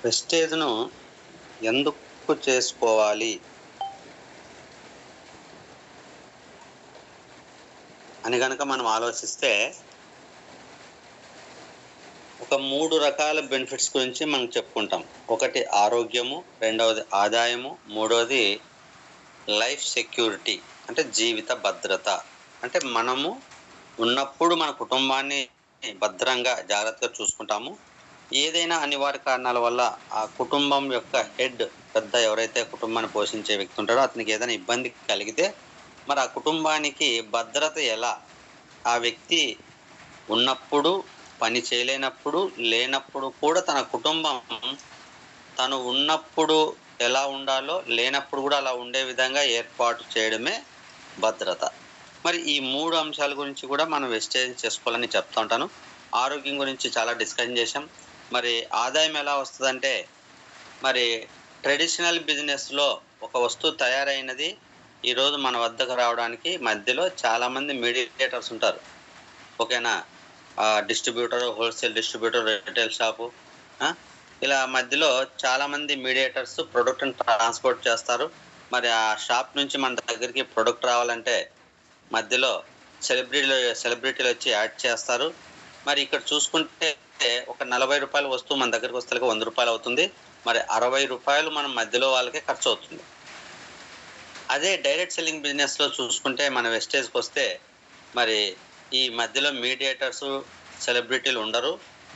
ప్రెస్టేజ్‌ను ఎందుకు చేసుకోవాలి అని గనక మనం ఆలోచిస్తే, ఒక 3 రకాల బెనిఫిట్స్ గురించి మనం చెప్పుకుంటాం. ఒకటి ఆరోగ్యము, రెండవది ఆదాయము, మూడోది లైఫ్ సెక్యూరిటీ అంటే జీవిత భద్రత. అంటే మనము ఉన్నప్పుడు మన కుటుంబాన్ని భద్రంగా, జాగ్రత్తగా చూసుకుంటాము. ఏదైనా అనివార్య కారణాల వల్ల ఆ కుటుంబం యొక్క హెడ్, పెద్ద ఎవరైతే కుటుంబాన్ని పోషించే వ్యక్తి ఉంటాడో అతనికి ఏదైనా ఇబ్బంది కలిగితే, మరి ఆ కుటుంబానికి భద్రత ఎలా? ఆ వ్యక్తి ఉన్నప్పుడు, పని చేయలేనప్పుడు, లేనప్పుడు కూడా తన కుటుంబం తను ఉన్నప్పుడు ఎలా ఉండాలో, లేనప్పుడు కూడా అలా ఉండే విధంగా ఏర్పాటు చేయడమే భద్రత. మరి ఈ 3 అంశాల గురించి కూడా మనం వెస్టేజ్ చేసుకోవాలని చెప్తా ఉంటాను. ఆరోగ్యం గురించి చాలా డిస్కషన్ చేశాం. మరి ఆదాయం ఎలా వస్తదంటే, మరి ట్రెడిషనల్ బిజినెస్‌లో ఒక వస్తువు తయారైనది ఈరోజు మన వద్దకు రావడానికి మధ్యలో చాలామంది మీడియేటర్స్ ఉంటారు. ఓకేనా? Distributor, wholesale distributor, retail shop ఆ! ఇలా మధ్యలో చాలామంది మీడియేటర్స్ ప్రొడక్ట్‌ని ట్రాన్స్‌పోర్ట్ చేస్తారు. మరి ఆ షాప్ నుంచి మన దగ్గరికి ప్రొడక్ట్ రావాలంటే మధ్యలో సెలబ్రిటీలొచ్చి యాడ్ చేస్తారు. మరి ఇక్కడ చూసుకుంటే ఒక రూ. 40 వస్తువు మన దగ్గరికి వస్తేలకి రూ. 100 అవుతుంది. మరి రూ. 60 మనం మధ్యలో వాళ్ళకే ఖర్చవుతుంది. అదే డైరెక్ట్ సెల్లింగ్ బిజినెస్‌లో చూసుకుంటే మన వెస్టేజ్‌కొస్తే మరి ఈ మధ్యలో మీడియేటర్సు, సెలబ్రిటీలు ఉండరు.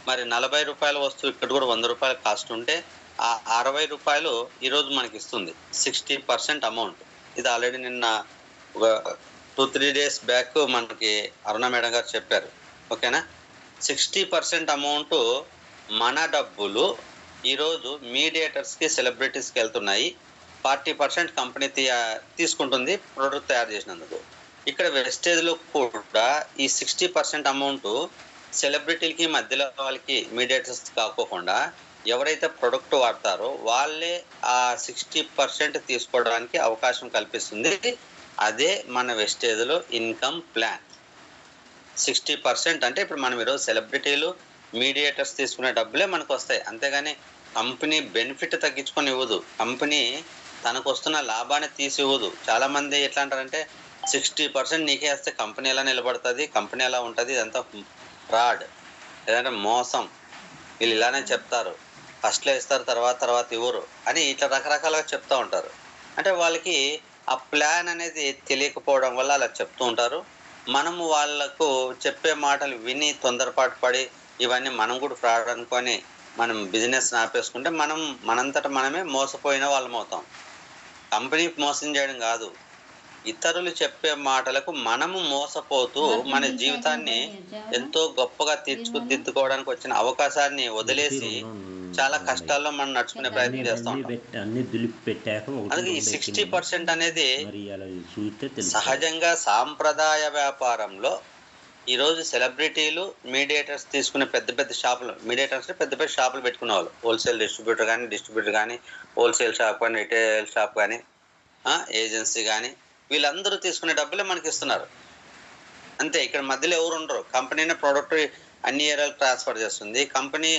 మరి రూ. 40 వస్తువు ఇక్కడ కూడా రూ. 100 కాస్ట్ ఉంటే ఆ రూ. 60 ఈరోజు మనకిస్తుంది. 60% అమౌంట్. ఇది ఆల్రెడీ నిన్న ఒక 2, 3 డేస్ బ్యాక్ మనకి అరుణ మేడం గారు చెప్పారు. ఓకేనా? 60% అమౌంటు మన డబ్బులు ఈరోజు మీడియేటర్స్‌కి, సెలబ్రిటీస్‌కి ఎళ్తున్నాయి. 40% కంపెనీ తీసుకుంటుంది ప్రొడక్ట్ తయారు చేసినందుకు. ఇక్కడ వెస్టేజ్‌లో కూడా ఈ 60% అమౌంటు సెలబ్రిటీలకి, మధ్యలో వాళ్ళకి మీడియేటర్స్ కాకోకుండా ఎవరైతే ప్రొడక్ట్ వాడతారో వాళ్ళే ఆ 60% తీసుకోవడానికి అవకాశం కల్పిస్తుంది. అదే మన వెస్టేజ్‌లో ఇన్‌కమ్ ప్లాన్. 60% అంటే ఇప్పుడు మనం ఈరోజు సెలబ్రిటీలు, మీడియేటర్స్ తీసుకునే డబ్బులే మనకొస్తాయి. అంతేగాని కంపెనీ బెనిఫిట్ తగ్గించుకొని ఇవ్వదు. కంపెనీ తనకొస్తున్న లాభాన్ని తీసి ఇవ్వదు. చాలామంది ఎట్లా అంటారంటే 60% నీకే ఇస్తే కంపెనీ ఎలా నిలబడతది? కంపెనీ ఎలా ఉంటది? ఇదంతా ఫ్రాడ్. లేదంటే మోసం. వీళ్ళు ఇలానే చెప్తారు. ఫస్ట్‌లో ఇస్తారు, తర్వాత ఇవ్వరు అని ఇట్లా రకరకాలుగా చెప్తా ఉంటారు. అంటే వాళ్ళకి ఆ ప్లాన్ అనేది తెలియకపోవడం వల్ల అలా చెప్తూ ఉంటారు. మనము వాళ్ళకు చెప్పే మాటలు విని తొందరపాటు పడి ఇవన్నీ మనం కూడా ఫ్రాడ్ అనుకోని మనం బిజినెస్‌ని ఆపేసుకుంటే మనం మనంతట మనమే మోసపోయిన వాళ్ళమవుతాం. కంపెనీ మోసం చేయడం గాదు. ఇతరులు చెప్పే మాటలకు మనము మోసపోతూ మన జీవితాన్ని ఎంతో గొప్పగా తీర్చిదిద్దుకోవడానికి వచ్చిన అవకాశాన్ని ఒకటి వదిలేసి 2 చాలా ఉన్నాయి. కష్టాల్లో మనం నడుచుకునే ప్రయత్నం చేస్తా అన్నీ ఉంటాం. అన్నీ దులిపి పెట్టాక ఒకటి అందుకే ఈ 2 ఎక్కినాయి. 60% అనేది మరి అలా చూస్తే తెలుస్తది. సహజంగా సాంప్రదాయ వ్యాపారంలో ఈరోజు సెలబ్రిటీలు, మీడియేటర్స్ తీసుకునే పెద్ద పెద్ద షాపులు, మీడియేటర్స్ పెద్ద పెద్ద షాపులు పెట్టుకునేవాళ్ళు. హోల్‌సేల్ డిస్ట్రిబ్యూటర్ గాని, హోల్‌సేల్ షాప్ గాని, రిటైల్ షాప్ గాని, ఏజెన్సీ గాని వీళ్ళందరూ తీసుకునే డబ్బులే మనకిస్తున్నారు. అంతే, ఇక్కడ మధ్యలో ఎవరు ఉండరు. కంపెనీనే ప్రొడక్ట్ అన్ని ఏరియాలకు ట్రాన్స్‌ఫర్ చేస్తుంది. కంపెనీ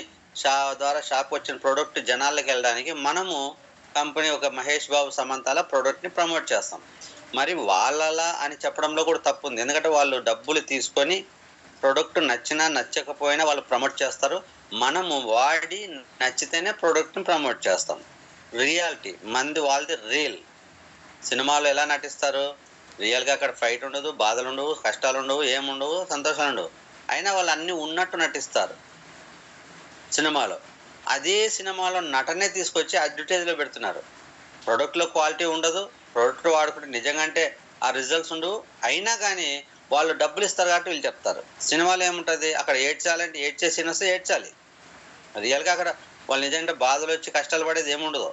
ద్వారా షాప్‌కొచ్చిన ప్రొడక్ట్ జనాల్లోకెళ్ళడానికి మనము కంపెనీ ఒక 'మహేష్ బాబు' 'సమంత'లా ప్రొడక్ట్‌ని ప్రమోట్ చేస్తాం. మరి వాళ్ళలా అని చెప్పడంలో కూడా తప్పుంది. ఎందుకంటే వాళ్ళు డబ్బులు తీసుకొని ప్రొడక్ట్ నచ్చినా, నచ్చకపోయినా వాళ్ళు ప్రమోట్ చేస్తారు. మనము వాడి నచ్చితేనే ప్రొడక్ట్‌ని ప్రమోట్ చేస్తాం. రియాలిటీ మనది, వాళ్ళది రియల్. సినిమాలో ఎలా నటిస్తారు? రియల్‌గా అక్కడ ఫైట్ ఉండదు, బాధలుండవు, కష్టాలుండవు, ఏముండవు, సంతోషాలుండవు. అయినా వాళ్ళు అన్నీ ఉన్నట్టు నటిస్తారు సినిమాలో. అదే సినిమాలో నటనే తీసుకొచ్చి అడ్వర్టైజ్‌లో పెడుతున్నారు. ప్రొడక్ట్‌లో క్వాలిటీ ఉండదు. ప్రొడక్ట్ వాడుకుంటే నిజంగా అంటే ఆ రిజల్ట్స్ ఉండవు. అయినా గానీ వాళ్ళు డబ్బులిస్తారు కాబట్టి వీళ్ళు చెప్తారు. సినిమాలో ఏముంటది? అక్కడ ఏడ్చాలంటే ఏడ్చే సీన్ వస్తే ఏడ్చాలి. రియల్‌గా అక్కడ వాళ్ళు నిజంగా బాధలొచ్చి కష్టాలు పడేది ఏముండదు.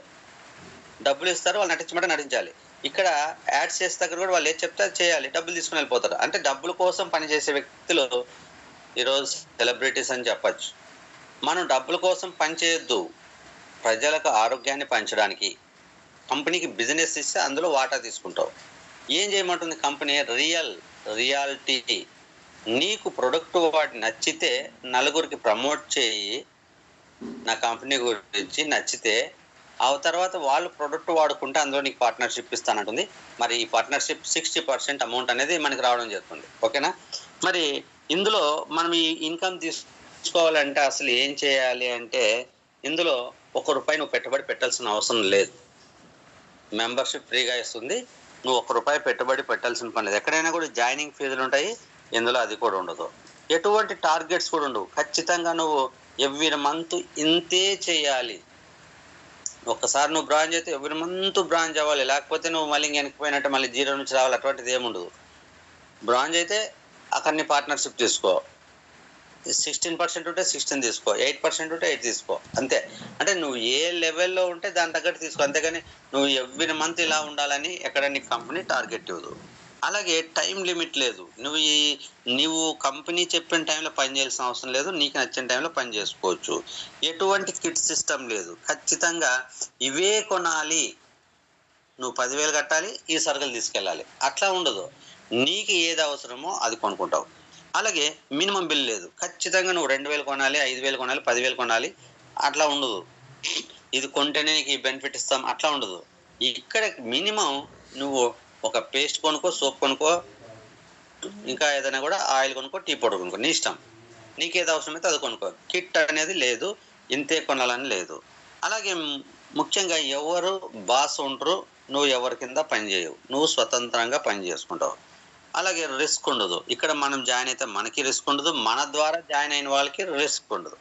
డబ్బులిస్తారు, వాళ్ళు నటించమంటే నటించాలి. ఇక్కడ యాడ్స్ చేసే దగ్గర కూడా వాళ్ళు ఏది చెప్తే అది చేయాలి. డబ్బులు తీసుకొని వెళ్ళిపోతారు. అంటే డబ్బుల కోసం పనిచేసే వ్యక్తులు ఈరోజు సెలబ్రిటీస్ అని చెప్పొచ్చు. మనం డబ్బుల కోసం పని చేయొద్దు. ప్రజలకు ఆరోగ్యాన్ని పంచడానికి. కంపెనీకి బిజినెస్ ఇస్తే అందులో వాటా తీసుకుంటావు. ఏం చేయమంటుంది కంపెనీ? రియాలిటీ. నీకు ప్రొడక్ట్ వాడి నచ్చితే నలుగురికి ప్రమోట్ చేయి. నా కంపెనీ గురించి నచ్చితే ఆ తర్వాత వాళ్ళు ప్రొడక్ట్ వాడుకుంటే అందులో నీకు పార్ట్నర్షిప్ ఇస్తానంటుంది. మరి ఈ పార్ట్నర్షిప్ 60% అమౌంట్ అనేది మనకి రావడం జరుగుతుంది. ఓకేనా? మరి ఇందులో మనం ఈ ఇన్కమ్ తీసుకోవాలంటే అసలు ఏం చేయాలి అంటే, ఇందులో ₹1 నువ్వు పెట్టుబడి పెట్టాల్సిన అవసరం లేదు. మెంబర్షిప్ ఫ్రీగా ఇస్తుంది. నువ్వు ₹1 పెట్టుబడి పెట్టాల్సిన పని లేదు. ఎక్కడైనా కూడా జాయినింగ్ ఫీజులు ఉంటాయి. ఇందులో అది కూడా ఉండదు. ఎటువంటి టార్గెట్స్ కూడా ఉండవు. ఖచ్చితంగా నువ్వు ఎవ్రీ మంత్ ఇంతే చేయాలి. ఒక్కసారి నువ్వు బ్రాంచ్ అయితే ఎవ్రీ మంత్ బ్రాంచ్ అవ్వాలి. లేకపోతే నువ్వు మళ్ళీ వెనక్కిపోయినట్టు మళ్ళీ 0 నుంచి రావాలి. అటువంటిది ఏముండదు. బ్రాంచ్ అయితే అక్కడిని పార్ట్నర్షిప్ తీసుకో. 16% ఉంటే 16 తీసుకో, 8% ఉంటే 8 తీసుకో, అంతే. అంటే నువ్వు ఏ లెవెల్లో ఉంటే దాని తగ్గట్టు తీసుకో. అంతేగాని నువ్వు ఎవ్రీ మంత్ ఇలా ఉండాలని ఎక్కడ నీ కంపెనీ టార్గెట్ ఇవ్వదు. అలాగే టైం లిమిట్ లేదు. నువ్వు కంపెనీ చెప్పిన టైంలో పని చేయాల్సిన అవసరం లేదు. నీకు నచ్చిన టైంలో పని చేసుకోవచ్చు. ఎటువంటి కిట్ సిస్టమ్ లేదు. ఖచ్చితంగా ఇవే కొనాలి, నువ్వు 10,000 కట్టాలి, ఈ సరుకులు తీసుకెళ్ళాలి, అట్లా ఉండదు. నీకు ఏది అవసరమో అది కొనుక్కుంటావు. అలాగే మినిమం బిల్ లేదు. ఖచ్చితంగా నువ్వు 2,000 కొనాలి, 5,000 కొనాలి, 10,000 కొనాలి, అట్లా ఉండదు. ఇది కొంటేనే నీకు ఈ బెనిఫిట్ ఇస్తాం, అట్లా ఉండదు. ఇక్కడ మినిమం నువ్వు ఒక పేస్ట్ కొనుక్కో, సోప్ కొనుక్కో, ఇంకా ఏదైనా కూడా ఆయిల్ కొనుక్కో, టీ పౌడర్ కొనుక్కో, నీ ఇష్టం. నీకు ఏది అవసరమైతే అది కొనుక్కో. కిట్ అనేది లేదు, ఇంతే కొనాలని లేదు. అలాగే ముఖ్యంగా ఎవరు బాస్ ఉండరు, నువ్వు ఎవరి కింద పని చేయవు, నువ్వు స్వతంత్రంగా పని చేసుకుంటావు. అలాగే రిస్క్ ఉండదు. ఇక్కడ మనం జాయిన్ అయితే మనకి రిస్క్ ఉండదు, మన ద్వారా జాయిన్ అయిన వాళ్ళకి రిస్క్ ఉండదు.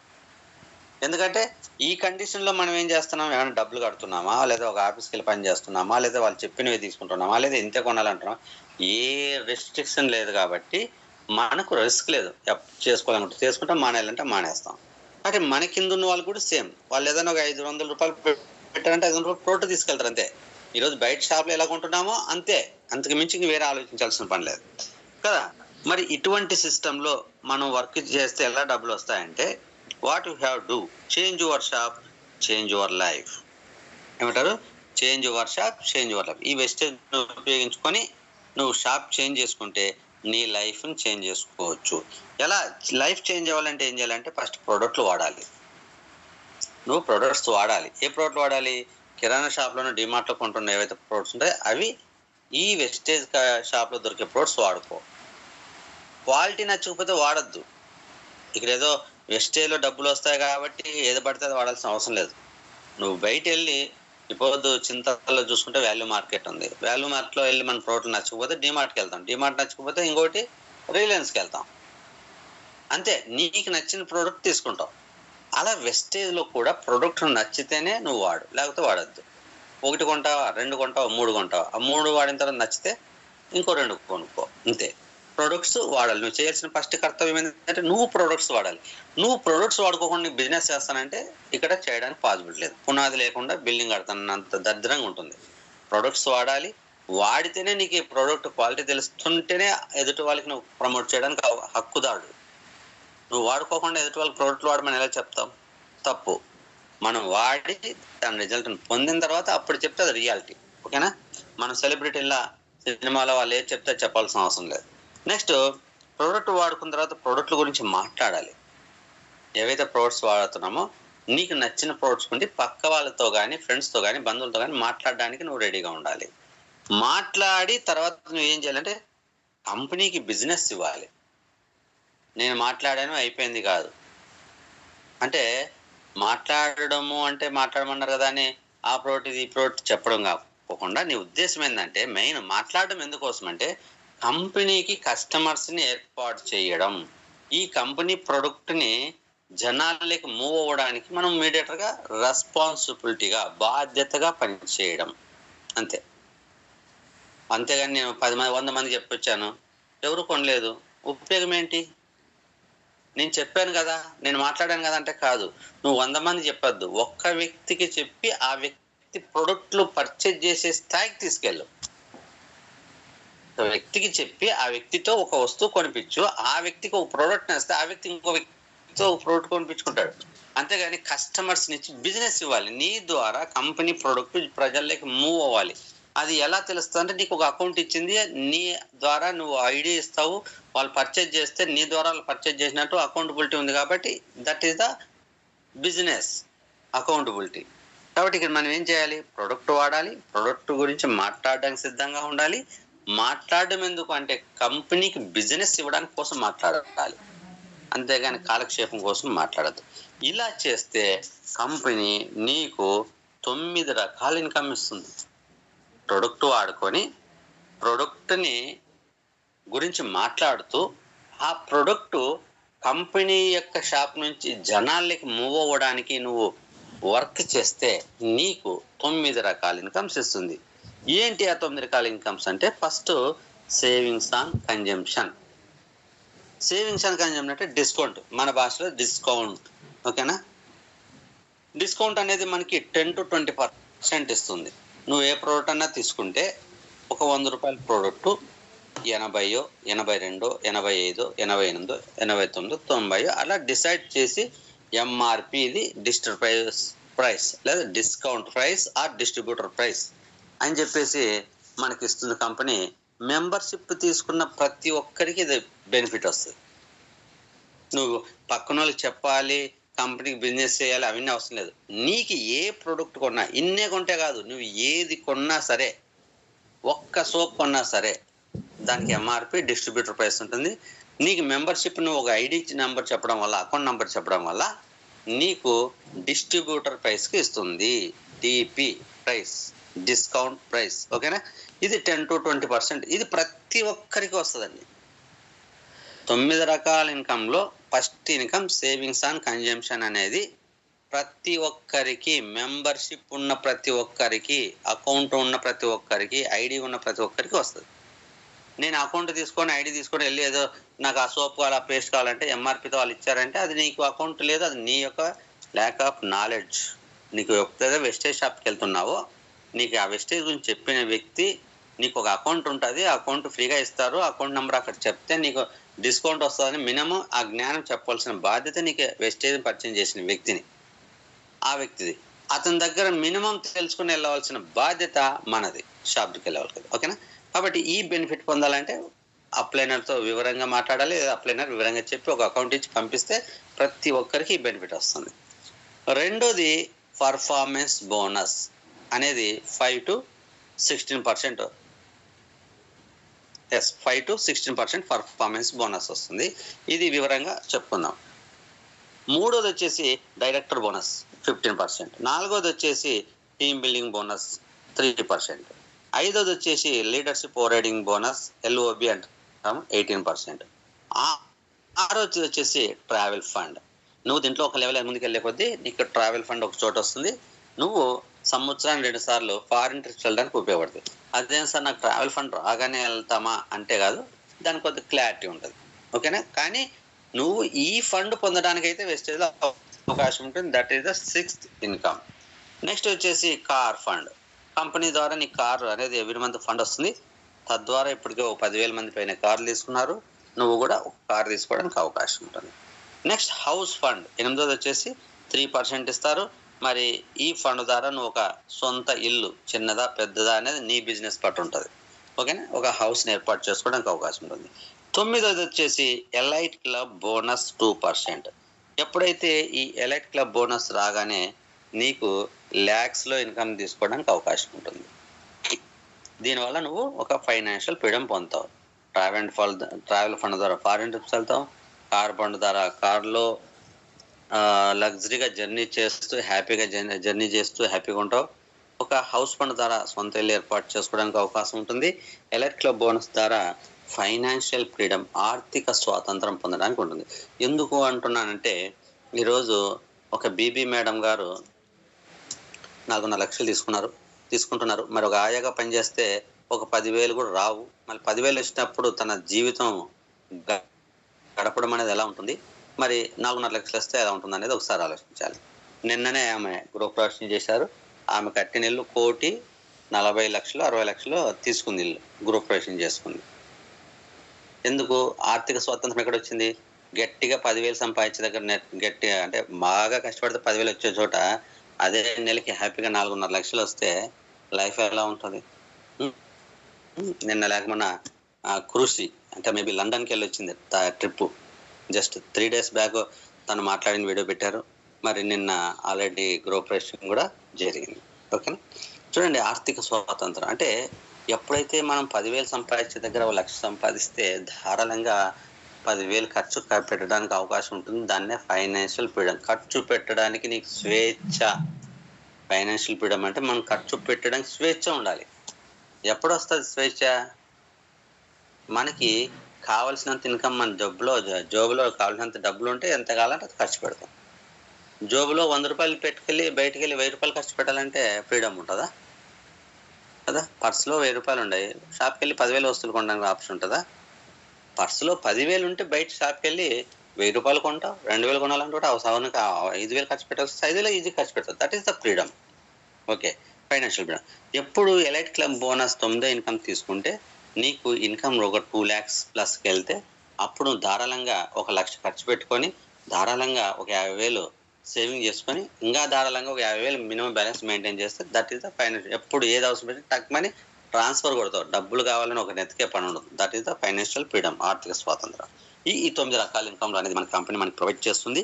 ఎందుకంటే ఈ కండిషన్లో మనం ఏం చేస్తున్నాం, ఏమైనా డబ్బులు కడుతున్నామా, లేదా ఒక ఆఫీస్కి వెళ్ళి పని చేస్తున్నామా, లేదా వాళ్ళు చెప్పినవి తీసుకుంటున్నామా, లేదా ఇంతే కొనాలంటున్నామా, ఏ రెస్ట్రిక్షన్ లేదు. కాబట్టి మనకు రిస్క్ లేదు. చేసుకోవాలనుకుంటే చేసుకుంటాం, మానేయాలంటే మానేస్తాం. అంటే మన కింద ఉన్న వాళ్ళు కూడా సేమ్. వాళ్ళు ఏదైనా ఒక ₹500 పెట్టారంటే ₹500 ప్రోడక్ట్ తీసుకెళ్తారు, అంతే. ఈరోజు బయట షాప్లో ఎలా కొంటున్నామో అంతే, అంతకు మించి వేరే ఆలోచించాల్సిన పని లేదు కదా. మరి ఇటువంటి సిస్టంలో మనం వర్క్ చేస్తే ఎలా డబ్బులు వస్తాయంటే, what you have do, change your shop, change your life. ఏమంటారు? Change your shop, change your life. ఈ వెస్టేజ్ ఉపయోగించుకొని నువ్వు షాప్ చేంజ్ చేసుకుంటే నీ లైఫ్ని చేంజ్ చేసుకోవచ్చు. ఎలా లైఫ్ చేంజ్ అవ్వాలంటే ఏం చేయాలంటే, ఫస్ట్ ప్రోడక్ట్లు వాడాలి. నువ్వు ప్రొడక్ట్స్ వాడాలి. ఏ ప్రోడక్ట్లు వాడాలి? కిరాణా షాప్లోనూ డిమార్ట్లో కొంటున్న ఏవైతే ప్రోడక్ట్స్ ఉంటాయో అవి ఈ వెస్టేజ్ షాప్లో దొరికే ప్రోడక్ట్స్ వాడుకో. క్వాలిటీ నచ్చకపోతే వాడద్దు. ఇక్కడ ఏదో వెస్టేజ్లో డబ్బులు వస్తాయి కాబట్టి ఏది పడితే అది వాడాల్సిన అవసరం లేదు. నువ్వు బయట వెళ్ళి ఇప్పుడు చింతల్లో చూసుకుంటే వాల్యూ మార్కెట్ ఉంది. వాల్యూ మార్కెట్లో వెళ్ళి మన ప్రోడక్ట్లు నచ్చకపోతే డిమార్ట్కి వెళ్తాం, డిమార్ట్ నచ్చకపోతే ఇంకోటి రిలయన్స్కి వెళ్తాం, అంతే. నీకు నచ్చిన ప్రోడక్ట్ తీసుకుంటావు. అలా వెస్టేజ్లో కూడా ప్రోడక్ట్ నచ్చితేనే నువ్వు వాడు, లేకపోతే వాడద్దు. 1 కొంటావా, 2 కొంటావా, 3 కొంటావా, ఆ 3 వాడిన తర్వాత నచ్చితే ఇంకో 2 కొనుక్కో, అంతే. ప్రొడక్ట్స్ వాడాలి. నువ్వు చేయాల్సిన ఫస్ట్ కర్తవ్యం ఏంటంటే నువ్వు ప్రొడక్ట్స్ వాడాలి. నువ్వు ప్రొడక్ట్స్ వాడుకోకుండా బిజినెస్ చేస్తానంటే ఇక్కడ చేయడానికి పాసిబిలిటీ లేదు. పునాది లేకుండా బిల్డింగ్ కడతానంత దరిద్రంగా ఉంటుంది. ప్రొడక్ట్స్ వాడాలి. వాడితేనే నీకు ఈ ప్రోడక్ట్ క్వాలిటీ తెలుస్తుంటేనే ఎదుటి వాళ్ళకి నువ్వు ప్రమోట్ చేయడానికి హక్కుదారుడు. నువ్వు వాడుకోకుండా ఎదుటి వాళ్ళకి ప్రోడక్ట్లు వాడమని ఎలా చెప్తాం? తప్పు. మనం వాడి దాని రిజల్ట్ని పొందిన తర్వాత అప్పుడు చెప్తే అది రియాలిటీ. ఓకేనా? మనం సెలబ్రిటీలా సినిమాలో వాళ్ళు ఏది చెప్తే చెప్పాల్సిన అవసరం లేదు. నెక్స్ట్, ప్రోడక్ట్ వాడుకున్న తర్వాత ప్రోడక్ట్ల గురించి మాట్లాడాలి. ఏవైతే ప్రోడక్ట్స్ వాడుతున్నామో నీకు నచ్చిన ప్రోడక్ట్స్ ఉండి పక్క వాళ్ళతో కానీ, ఫ్రెండ్స్తో కానీ, బంధువులతో కానీ మాట్లాడడానికి నువ్వు రెడీగా ఉండాలి. మాట్లాడి తర్వాత నువ్వు ఏం చేయాలంటే కంపెనీకి బిజినెస్ ఇవ్వాలి. నేను మాట్లాడాను అయిపోయింది కాదు. అంటే మాట్లాడడము అంటే మాట్లాడమన్నారు కదా అని ఆ ప్రోడక్ట్ ఇది ఈ ప్రోడక్ట్ చెప్పడం కాకుండా నీ ఉద్దేశం ఏంటంటే, మెయిన్ మాట్లాడడం ఎందుకోసం అంటే కంపెనీకి కస్టమర్స్ని ఏర్పాటు చేయడం. ఈ కంపెనీ ప్రొడక్ట్ని జనాలకి మూవ్ అవ్వడానికి మనం ఇమీడియట్గా రెస్పాన్సిబిలిటీగా, బాధ్యతగా పనిచేయడం, అంతే. అంతేగాని నేను 10 మంది 100 మంది చెప్పొచ్చాను, ఎవరు కొనలేదు, ఉపయోగం ఏంటి? నేను చెప్పాను కదా, నేను మాట్లాడాను కదా అంటే కాదు. నువ్వు 100 మంది చెప్పొద్దు, ఒక్క వ్యక్తికి చెప్పి ఆ వ్యక్తి ప్రొడక్ట్లు పర్చేజ్ చేసే స్థాయికి తీసుకెళ్ళు. ఒక వ్యక్తికి చెప్పి ఆ వ్యక్తితో ఒక వస్తువు కొనిపించు, ఆ వ్యక్తికి ఒక ప్రోడక్ట్ నేస్తే ఆ వ్యక్తి ఇంకో వ్యక్తితో ఒక ప్రోడక్ట్ కొనిపించుకుంటాడు. అంతేగాని కస్టమర్స్ నుంచి బిజినెస్ ఇవ్వాలి. నీ ద్వారా కంపెనీ ప్రోడక్ట్ ప్రజల్లోకి మూవ్ అవ్వాలి. అది ఎలా తెలుస్తుంది అంటే, నీకు ఒక అకౌంట్ ఇచ్చింది, నీ ద్వారా నువ్వు ఐడి ఇస్తావు, వాళ్ళు పర్చేజ్ చేస్తే నీ ద్వారా వాళ్ళు పర్చేజ్ చేసినట్టు అకౌంటబిలిటీ ఉంది. కాబట్టి that is the business accountability. కాబట్టి ఇక్కడ మనం ఏం చేయాలి? ప్రొడక్ట్ వాడాలి, ప్రొడక్ట్ గురించి మాట్లాడడానికి సిద్ధంగా ఉండాలి. మాట్లాడడం ఎందుకు అంటే కంపెనీకి బిజినెస్ ఇవ్వడానికి కోసం మాట్లాడాలి, అంతేగాని కాలక్షేపం కోసం మాట్లాడద్దు. ఇలా చేస్తే కంపెనీ నీకు 9 రకాల ఇన్కమ్ ఇస్తుంది. ప్రొడక్ట్ వాడుకొని ప్రొడక్ట్ని గురించి మాట్లాడుతూ ఆ ప్రొడక్ట్ కంపెనీ యొక్క షాప్ నుంచి జనాలకి మూవ్ అవ్వడానికి నువ్వు వర్క్ చేస్తే నీకు 9 రకాల ఇన్కమ్స్ ఇస్తుంది. ఏంటి ఆ 9 రకాల ఇన్కమ్స్ అంటే, first savings on consumption. Savings on consumption అంటే డిస్కౌంట్, మన భాషలో డిస్కౌంట్. ఓకేనా? డిస్కౌంట్ అనేది మనకి 10 to 20% ఇస్తుంది. నువ్వు ఏ ప్రోడక్ట్ అన్నా తీసుకుంటే ఒక 100 రూపాయల ప్రోడక్ట్ 80, 82, 85, 88, 89, 90 అలా డిసైడ్ చేసి ఎంఆర్పి, ఇది డిస్ట్రిబ్యూటర్ ప్రైస్ లేదా discount price or distributor price అని చెప్పేసి మనకి ఇస్తుంది కంపెనీ. మెంబర్షిప్ తీసుకున్న ప్రతి ఒక్కరికి ఇది బెనిఫిట్ వస్తుంది. నువ్వు పక్కన వాళ్ళకి చెప్పాలి, కంపెనీకి బిజినెస్ చేయాలి, అవన్నీ అవసరం లేదు. నీకు ఏ ప్రోడక్ట్ కొన్నా, ఇన్నే కొంటే కాదు, నువ్వు ఏది కొన్నా సరే, ఒక్క సోప్ కొన్నా సరే దానికి ఎంఆర్పి డిస్ట్రిబ్యూటర్ ప్రైస్ ఉంటుంది. నీకు మెంబర్షిప్ నువ్వు ఒక ఐడి నెంబర్ చెప్పడం వల్ల, అకౌంట్ నెంబర్ చెప్పడం వల్ల నీకు డిస్ట్రిబ్యూటర్ ప్రైస్కి ఇస్తుంది, టీపీ ప్రైస్, డిస్కౌంట్ ప్రైస్. ఓకేనా? ఇది 10 to 20%. ఇది ప్రతి ఒక్కరికి వస్తుందండి. 9 రకాల ఇన్కంలో first income savings on consumption అనేది ప్రతి ఒక్కరికి, మెంబర్షిప్ ఉన్న ప్రతి ఒక్కరికి, అకౌంట్ ఉన్న ప్రతి ఒక్కరికి, ఐడి ఉన్న ప్రతి ఒక్కరికి వస్తుంది. నేను అకౌంట్ తీసుకొని ఐడి తీసుకొని వెళ్ళి ఏదో నాకు ఆ సోప్ కావాలి, ఆ పేస్ట్ కావాలంటే ఎంఆర్పితో వాళ్ళు ఇచ్చారంటే అది నీకు అకౌంట్ లేదు, అది నీ యొక్క ల్యాక్ ఆఫ్ నాలెడ్జ్. నీకు ఎప్పుడైతే వెస్టేజ్ షాప్కి వెళ్తున్నావో నీకు ఆ వెస్టేజ్ గురించి చెప్పిన వ్యక్తి, నీకు ఒక అకౌంట్ ఉంటుంది, అకౌంట్ ఫ్రీగా ఇస్తారు, అకౌంట్ నెంబర్ అక్కడ చెప్తే నీకు డిస్కౌంట్ వస్తుందని మినిమం ఆ జ్ఞానం చెప్పాల్సిన బాధ్యత నీకు వెస్టేజ్ పరిచయం చేసిన వ్యక్తిని, ఆ వ్యక్తిది. అతని దగ్గర మినిమం తెలుసుకుని వెళ్ళవలసిన బాధ్యత మనది, షాప్కి వెళ్ళవాలి కదా. ఓకేనా? కాబట్టి ఈ బెనిఫిట్ పొందాలంటే అప్లైనర్తో వివరంగా మాట్లాడాలి, లేదా అప్లైనర్ వివరంగా చెప్పి ఒక అకౌంట్ ఇచ్చి పంపిస్తే ప్రతి ఒక్కరికి ఈ బెనిఫిట్ వస్తుంది. రెండోది పర్ఫార్మెన్స్ బోనస్ అనేది 5 to 16%. 5 to 16% పర్ఫార్మెన్స్ బోనస్ వస్తుంది. ఇది వివరంగా చెప్పుకుందాం. మూడోది వచ్చేసి డైరెక్టర్ బోనస్ 15%. నాలుగోది వచ్చేసి టీమ్ బిల్డింగ్ బోనస్ 3%. ఐదోది వచ్చేసి లీడర్షిప్ ఓవర్రైడింగ్ బోనస్ LOB అంటాం 18%. ఆరోది వచ్చేసి ట్రావెల్ ఫండ్. నువ్వు దీంట్లో ఒక లెవెల్ ముందుకు వెళ్ళే కొద్దీ నీకు ట్రావెల్ ఫండ్ ఒక చోట వస్తుంది. నువ్వు సంవత్సరానికి 2 సార్లు ఫారిన్ ట్రిప్స్ వెళ్ళడానికి ఉపయోగపడుతుంది. అదేం సార్ నాకు ట్రావెల్ ఫండ్ రాగానే వెళ్తామా అంటే కాదు, దానికి కొద్దిగా క్లారిటీ ఉంటుంది. ఓకేనా? కానీ నువ్వు ఈ ఫండ్ పొందడానికి అయితే వెస్టేజ్లో అవకాశం ఉంటుంది. That is the 6th income. Next వచ్చేసి కార్ ఫండ్. కంపెనీ ద్వారా నీ కారు అనేది ఎవ్రీ మంత్ ఫండ్ వస్తుంది. తద్వారా ఇప్పటికే 10,000 మంది పైన కార్లు తీసుకున్నారు, నువ్వు కూడా ఒక కారు తీసుకోవడానికి అవకాశం ఉంటుంది. నెక్స్ట్ హౌస్ ఫండ్ 8వ వచ్చేసి 3% ఇస్తారు. మరి ఈ ఫండ్ ద్వారా నువ్వు ఒక సొంత ఇల్లు, చిన్నదా పెద్దదా అనేది నీ బిజినెస్ పట్టు ఉంటుంది. ఓకేనా? ఒక హౌస్ని ఏర్పాటు చేసుకోవడానికి అవకాశం ఉంటుంది. 9వ వచ్చేసి ఎలైట్ క్లబ్ బోనస్ 2%. ఎప్పుడైతే ఈ ఎలైట్ క్లబ్ బోనస్ రాగానే నీకు ల్యాక్స్లో ఇన్కమ్ తీసుకోవడానికి అవకాశం ఉంటుంది. దీనివల్ల నువ్వు ఒక ఫైనాన్షియల్ ఫ్రీడమ్ పొందుతావు. ట్రావెల్ ఫండ్ ద్వారా ఫారిన్ ట్రిప్స్ వెళ్తావు, కార్ ఫండ్ ద్వారా కార్లో లగ్జరీగా జర్నీ చేస్తూ హ్యాపీగా జర్నీ చేస్తూ హ్యాపీగా ఉంటావు. ఒక హౌస్ ఫండ్ ద్వారా సొంత ఇల్లు ఏర్పాటు చేసుకోవడానికి అవకాశం ఉంటుంది. ఎలైట్ క్లబ్ బోనస్ ద్వారా ఫైనాన్షియల్ ఫ్రీడమ్, ఆర్థిక స్వాతంత్రం పొందడానికి ఉంటుంది. ఎందుకు అంటున్నానంటే, ఈరోజు ఒక బీబీ మేడం గారు 4.5 లక్షలు తీసుకుంటున్నారు. మరి ఒక ఆయాగా పనిచేస్తే ఒక 10,000 కూడా రావు. మళ్ళీ 10,000 వచ్చినప్పుడు తన జీవితం గడపడం అనేది ఎలా ఉంటుంది, మరి 4.5 లక్షలు వస్తే ఎలా ఉంటుంది అనేది ఒకసారి ఆలోచించాలి. నిన్ననే ఆమె గృహప్రవేశం చేశారు. ఆమె కట్టిన ఇల్లు 1,40,00,000, 60,00,000 తీసుకుంది, ఇల్లు గృహప్రవేశం చేసుకుంది. ఎందుకు? ఆర్థిక స్వాతంత్రం ఎక్కడ వచ్చింది? గట్టిగా 10,000 సంపాదించే దగ్గర గట్టిగా అంటే బాగా కష్టపడితే 10,000 వచ్చే చోట అదే నెలకి హ్యాపీగా 4.5 లక్షలు వస్తే లైఫ్ ఎలా ఉంటుంది? నిన్న లేకపోయినా క్రూసి అంటే మేబీ లండన్కి వెళ్ళి వచ్చింది ట్రిప్. జస్ట్ 3 days బ్యాక్ తను మాట్లాడిన వీడియో పెట్టారు. మరి నిన్న ఆల్రెడీ గృహప్రవేశం కూడా జరిగింది. ఓకేనా. చూడండి, ఆర్థిక స్వాతంత్రం అంటే ఎప్పుడైతే మనం 10,000 సంపాదించే దగ్గర 1,00,000 సంపాదిస్తే ధారాళంగా 10,000 ఖర్చు పెట్టడానికి అవకాశం ఉంటుంది. దాన్నే ఫైనాన్షియల్ ఫ్రీడమ్. ఖర్చు పెట్టడానికి నీకు స్వేచ్ఛ. ఫైనాన్షియల్ ఫ్రీడమ్ అంటే మనం ఖర్చు పెట్టడానికి స్వేచ్ఛ ఉండాలి. ఎప్పుడు వస్తుంది స్వేచ్ఛ? మనకి కావలసినంత ఇన్కమ్ మన జోబులో కావాల్సినంత డబ్బులు ఉంటే ఎంత కావాలంటే అది ఖర్చు పెడతాం. జోబులో 100 రూపాయలు పెట్టుకెళ్ళి బయటికి వెళ్ళి 1000 రూపాయలు ఖర్చు పెట్టాలంటే ఫ్రీడమ్ ఉంటుందా? కదా. పర్సులో 1000 రూపాయలు ఉన్నాయి, షాప్కి వెళ్ళి 10,000 వస్తువులు కొనడానికి ఆప్షన్ ఉంటుందా? పర్సులో 10,000 ఉంటే బయట షాప్కి వెళ్ళి 1000 రూపాయలు కొంటావు, 2,000 కొనాలంటే కూడా అవసరానికి 5,000 ఖర్చు పెట్టాల్సి 5,000 ఈజీ ఖర్చు పెడతావు. That is the freedom. Okay, financial freedom. ఎప్పుడు ఎలైట్ క్లబ్ బోనస్ 9వ ఇన్కమ్ తీసుకుంటే నీకు ఇన్కమ్ ఒక 2 lakhs ప్లస్కి వెళ్తే అప్పుడు ధారాళంగా 1,00,000 ఖర్చు పెట్టుకొని ధారాళంగా ఒక 50,000 సేవింగ్ చేసుకొని ఇంకా ధారాళంగా ఒక 50,000 మినిమం బ్యాలెన్స్ మెయింటైన్ చేస్తే దట్ ఈస్ ద ఫైనాన్షియల్. ఎప్పుడు ఏది అవసరం పెట్టి తక్కువని ట్రాన్స్ఫర్ కొడతావు. డబ్బులు కావాలని ఒక నెత్తికే పని ఉండదు. That is the financial freedom, ఆర్థిక స్వాతంత్రం. ఈ 9 రకాల ఇన్కమ్లు అనేది మన కంపెనీ మనకి ప్రొవైడ్ చేస్తుంది.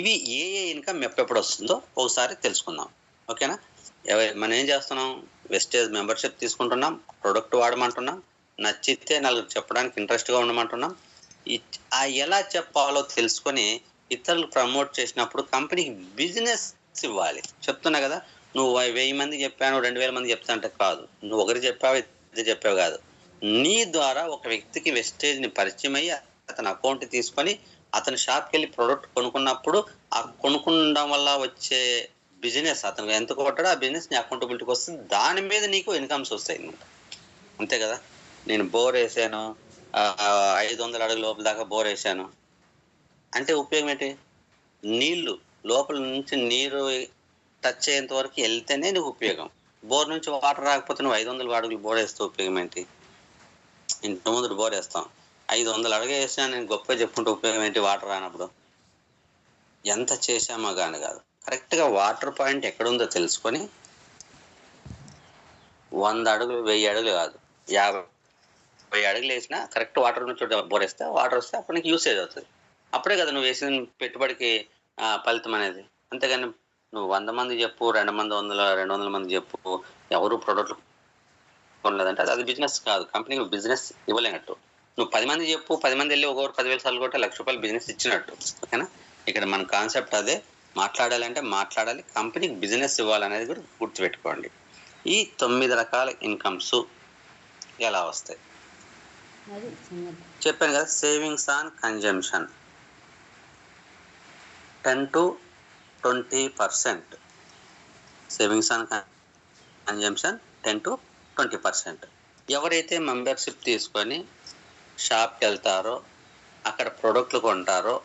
ఇవి ఏ ఇన్కమ్ ఎప్పుడెప్పుడు వస్తుందో ఒకసారి తెలుసుకుందాం. ఓకేనా. మనం ఏం చేస్తున్నాం? వెస్టేజ్ మెంబర్షిప్ తీసుకుంటున్నాం, ప్రొడక్ట్ వాడమంటున్నాం, నచ్చితే నలుగురు చెప్పడానికి ఇంట్రెస్ట్గా ఉండమంటున్నాం. ఎలా చెప్పాలో తెలుసుకొని ఇతరులు ప్రమోట్ చేసినప్పుడు కంపెనీకి బిజినెస్ ఇవ్వాలి. చెప్తున్నా కదా, నువ్వు 1000 మందికి చెప్పాను, 2,000 మందికి చెప్తా అంటే కాదు. నువ్వు ఒకరు చెప్పావు, ఇద్దరు చెప్పావు కాదు. నీ ద్వారా ఒక వ్యక్తికి వెస్టేజ్ని పరిచయం అయ్యి అతని అకౌంట్ తీసుకొని అతని షాప్కి వెళ్ళి ప్రోడక్ట్ కొనుక్కున్నప్పుడు ఆ కొనుక్కోవడం వల్ల వచ్చే బిజినెస్ అతను ఎంత కొట్టాడో ఆ బిజినెస్ నీ అకౌంటబిలిటీకి వస్తుంది. దాని మీద నీకు ఇన్కమ్స్ వస్తాయి అనమాట. అంతే కదా. నేను బోర్ వేసాను, 500 అడుగుల లోపల దాకా బోర్ వేసాను అంటే ఉపయోగం ఏంటి? నీళ్లు లోపల నుంచి నీరు టచ్ అయ్యేంత వరకు వెళ్తేనే నీకు ఉపయోగం. బోర్ నుంచి వాటర్ రాకపోతే నువ్వు 500 అడుగులు బోర్ వేస్తే ఉపయోగం ఏంటి? ఇంటి ముందు బోర్ వేస్తాం, 500 అడుగు వేసినా నేను గొప్ప చెప్పుకుంటే ఉపయోగం ఏంటి? వాటర్ రానప్పుడు ఎంత చేశామో కానీ కాదు. కరెక్ట్గా వాటర్ పాయింట్ ఎక్కడుందో తెలుసుకొని 100 అడుగులు 1000 అడుగులు కాదు 50 అడుగులు వేసినా కరెక్ట్ వాటర్ నుంచి బోర్ వేస్తే వాటర్ వస్తే అప్పుడు నీకు యూసేజ్ అవుతుంది. అప్పుడే కదా నువ్వు వేసిన పెట్టుబడికి ఫలితం అనేది. అంతేగాని నువ్వు 100 మంది చెప్పు, 200 మంది చెప్పు, ఎవరు ప్రోడక్ట్లు కొనలేదంటే అది బిజినెస్ కాదు. కంపెనీకి బిజినెస్ ఇవ్వలేనట్టు. నువ్వు 10 మంది చెప్పు, 10 మంది వెళ్ళి ఒకరు 10,000 సార్లు కొట్టే 1,00,000 రూపాయలు బిజినెస్ ఇచ్చినట్టు. ఓకేనా. ఇక్కడ మన కాన్సెప్ట్ అదే. మాట్లాడాలంటే మాట్లాడాలి, కంపెనీకి బిజినెస్ ఇవ్వాలనేది కూడా గుర్తుపెట్టుకోండి. ఈ 9 రకాల ఇన్కమ్స్ ఎలా వస్తాయి చెప్పాను కదా. Savings on consumption 10 to 20%. Savings on consumption 10 to 20%. ఎవరైతే మెంబర్షిప్ తీసుకొని షాప్కి వెళ్తారో, అక్కడ ప్రోడక్ట్లు కొంటారో,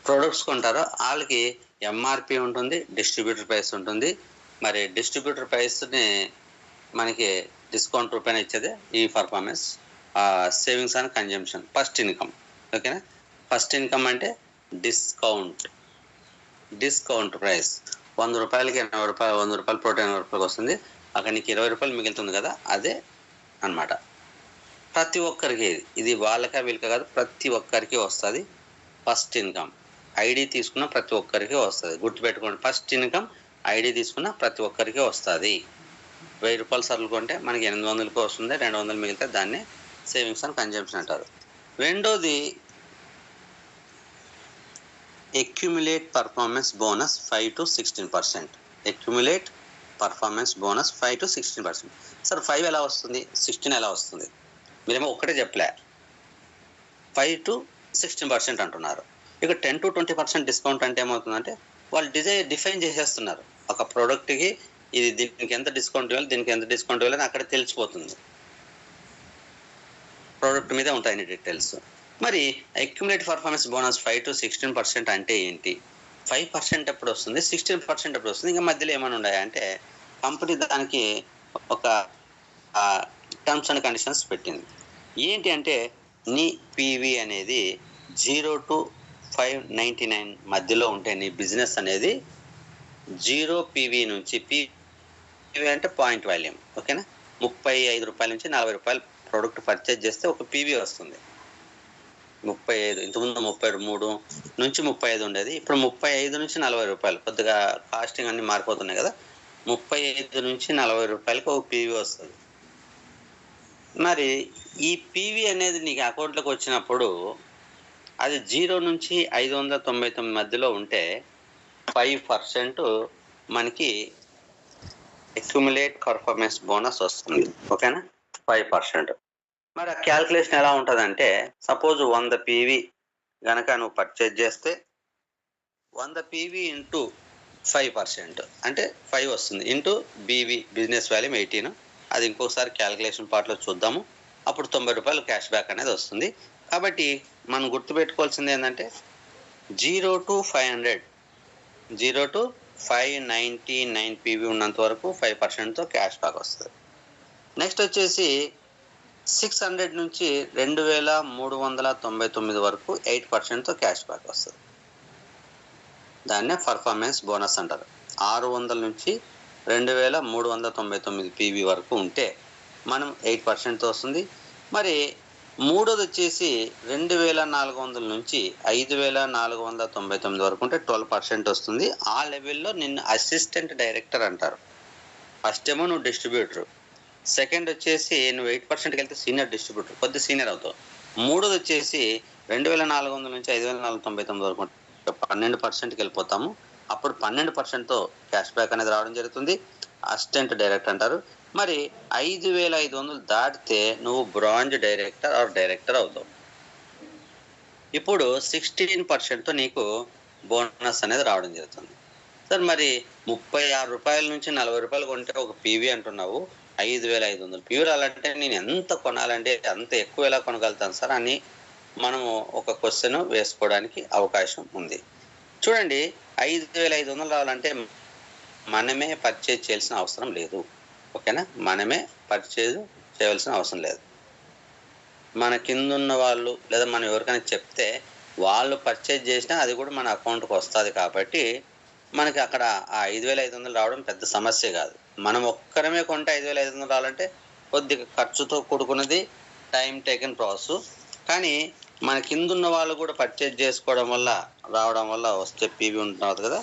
ప్రొడక్ట్స్ కొంటారో వాళ్ళకి ఎంఆర్పి ఉంటుంది, డిస్ట్రిబ్యూటర్ ప్రైస్ ఉంటుంది. మరి డిస్ట్రిబ్యూటర్ ప్రైస్ని మనకి డిస్కౌంట్ రూపాయన ఇచ్చేదే ఈ performance. Savings and consumption first income. ఓకేనా. ఫస్ట్ ఇన్కమ్ అంటే డిస్కౌంట్ ప్రైస్ 100 రూపాయలకి 80 రూపాయలు, 100 రూపాయలు ప్రోటీన్ 80 రూపాయలకి వస్తుంది. అక్కడ నీకు 20 రూపాయలు మిగులుతుంది కదా, అదే అన్నమాట. ప్రతి ఒక్కరికి ఇది వాళ్ళకా వీళ్ళకా కాదు, ప్రతి ఒక్కరికి వస్తుంది ఫస్ట్ ఇన్కమ్. ఐడి తీసుకున్న ప్రతి ఒక్కరికి వస్తుంది. గుర్తుపెట్టుకోండి, ఫస్ట్ ఇన్కమ్ ఐడి తీసుకున్న ప్రతి ఒక్కరికి వస్తుంది. 1000 రూపాయలు సరుకులు కొంటే మనకి 800కి వస్తుంది, 200 మిగిలితే దాన్ని సేవింగ్స్ అండ్ కన్జంప్షన్ అంటారు. రెండోది accumulate performance bonus 5 to 16%. Accumulate performance bonus 5 to 16%. Sir 5 ఎలా వస్తుంది, 16 ఎలా వస్తుంది? మీరేమో ఒక్కటే చెప్పలే, 5 to 16% అంటున్నారు. ఇక 10 to 20% డిస్కౌంట్ అంటే ఏమవుతుందంటే వాళ్ళు డిఫైన్ చేసేస్తున్నారు. ఒక ప్రోడక్ట్కి ఇది దీనికి ఎంత డిస్కౌంట్ ఇవ్వాలి, దీనికి ఎంత డిస్కౌంట్ ఇవ్వాలి అని అక్కడ తెలిసిపోతుంది. ప్రోడక్ట్ మీదే ఉంటాయి డీటెయిల్స్. మరి అక్యుములేట్ పర్ఫార్మెన్స్ బోనస్ 5 to 16% అంటే ఏంటి? 5% ఎప్పుడు వస్తుంది, 16% ఎప్పుడు వస్తుంది? ఇంకా మధ్యలో ఏమైనా ఉన్నాయా అంటే కంపెనీ దానికి ఒక టర్మ్స్ అండ్ కండిషన్స్ పెట్టింది. ఏంటి అంటే నీ పీవీ అనేది 0 to 599 మధ్యలో ఉంటే నీ బిజినెస్ అనేది 0 పీవీ నుంచి, పీవీ అంటే పాయింట్ వాల్యూమ్. ఓకేనా. 35 రూపాయల నుంచి 40 రూపాయలు ప్రోడక్ట్ పర్చేజ్ చేస్తే ఒక పీవీ వస్తుంది. 35, ఇంతకుముందు 33 నుంచి 35 ఉండేది. ఇప్పుడు 35 నుంచి 40 రూపాయలు. కొద్దిగా కాస్టింగ్ అన్ని మారిపోతున్నాయి కదా. 35 నుంచి 40 రూపాయలకి ఒక పీవీ వస్తుంది. మరి ఈ పీవీ అనేది నీకు అకౌంట్లోకి వచ్చినప్పుడు అది 0 నుంచి 599 మధ్యలో ఉంటే 5% మనకి అక్యుములేట్ పర్ఫార్మెన్స్ బోనస్ వస్తుంది. ఓకేనా, 5%. మరి ఆ క్యాల్కులేషన్ ఎలా ఉంటుందంటే, సపోజ్ 100 పీవీ గనక నువ్వు పర్చేజ్ చేస్తే 100 పీవీ ఇంటూ 5% అంటే 5 వస్తుంది. Into BV business volume 18. అది ఇంకొకసారి క్యాల్కులేషన్ పార్ట్లో చూద్దాము. అప్పుడు 90 రూపాయలు క్యాష్ బ్యాక్ అనేది వస్తుంది. కాబట్టి మనం గుర్తుపెట్టుకోవాల్సింది ఏంటంటే 0 to 500, 0 to 599 పీవీ ఉన్నంత వరకు 5%తో క్యాష్ బ్యాక్ వస్తుంది. నెక్స్ట్ వచ్చేసి 600 నుంచి 2399 వరకు 8%తో క్యాష్ బ్యాక్ వస్తుంది. దాన్నే పర్ఫార్మెన్స్ బోనస్ అంటారు. 600 నుంచి 2399 పీవీ వరకు ఉంటే మనం 8% వస్తుంది. మరి మూడోది వచ్చేసి 2400 నుంచి 5499 వరకు ఉంటే 12% వస్తుంది. ఆ లెవెల్లో నిన్ను అసిస్టెంట్ డైరెక్టర్ అంటారు. ఫస్ట్ ఏమో నువ్వు డిస్ట్రిబ్యూటర్, సెకండ్ వచ్చేసి నువ్వు 8%కి వెళ్తే సీనియర్ డిస్ట్రిబ్యూటర్, కొద్ది సీనియర్ అవుతావు. మూడోది వచ్చేసి 2400 నుంచి 5499 వరకు 12%కి వెళ్ళిపోతాము. అప్పుడు 12%తో క్యాష్ బ్యాక్ అనేది రావడం జరుగుతుంది. అసిస్టెంట్ డైరెక్టర్ అంటారు. మరి 5500 దాటితే నువ్వు బ్రాంజ్ డైరెక్టర్ ఆర్ డైరెక్టర్ అవుతావు. ఇప్పుడు 16%తో నీకు బోనస్ అనేది రావడం జరుగుతుంది. సార్ మరి 36 రూపాయల నుంచి 40 రూపాయలు కొంటే ఒక పీవీ అంటున్నావు, 5500 పీవీ రాలంటే నేను ఎంత కొనాలంటే అంత ఎక్కువ ఎలా కొనగలుగుతాను సార్ అని మనము ఒక క్వశ్చన్ వేసుకోవడానికి అవకాశం ఉంది. చూడండి, 5500 రావాలంటే మనమే పర్చేజ్ చేయాల్సిన అవసరం లేదు. ఓకేనా, మనమే పర్చేజ్ చేయవలసిన అవసరం లేదు. మన కింద ఉన్న వాళ్ళు లేదా మనం ఎవరికైనా చెప్తే వాళ్ళు పర్చేజ్ చేసినా అది కూడా మన అకౌంట్కి వస్తుంది. కాబట్టి మనకి అక్కడ ఆ 5500 రావడం పెద్ద సమస్య కాదు. మనం ఒక్కరమే కొంటే 5500 రావాలంటే కొద్దిగా ఖర్చుతో కూడుకున్నది, టైం టేకెన్ ప్రాసెస్. కానీ మన కింద ఉన్న వాళ్ళు కూడా పర్చేజ్ చేసుకోవడం వల్ల రావడం వల్ల వస్తే పీవీ ఉంటుంది కదా,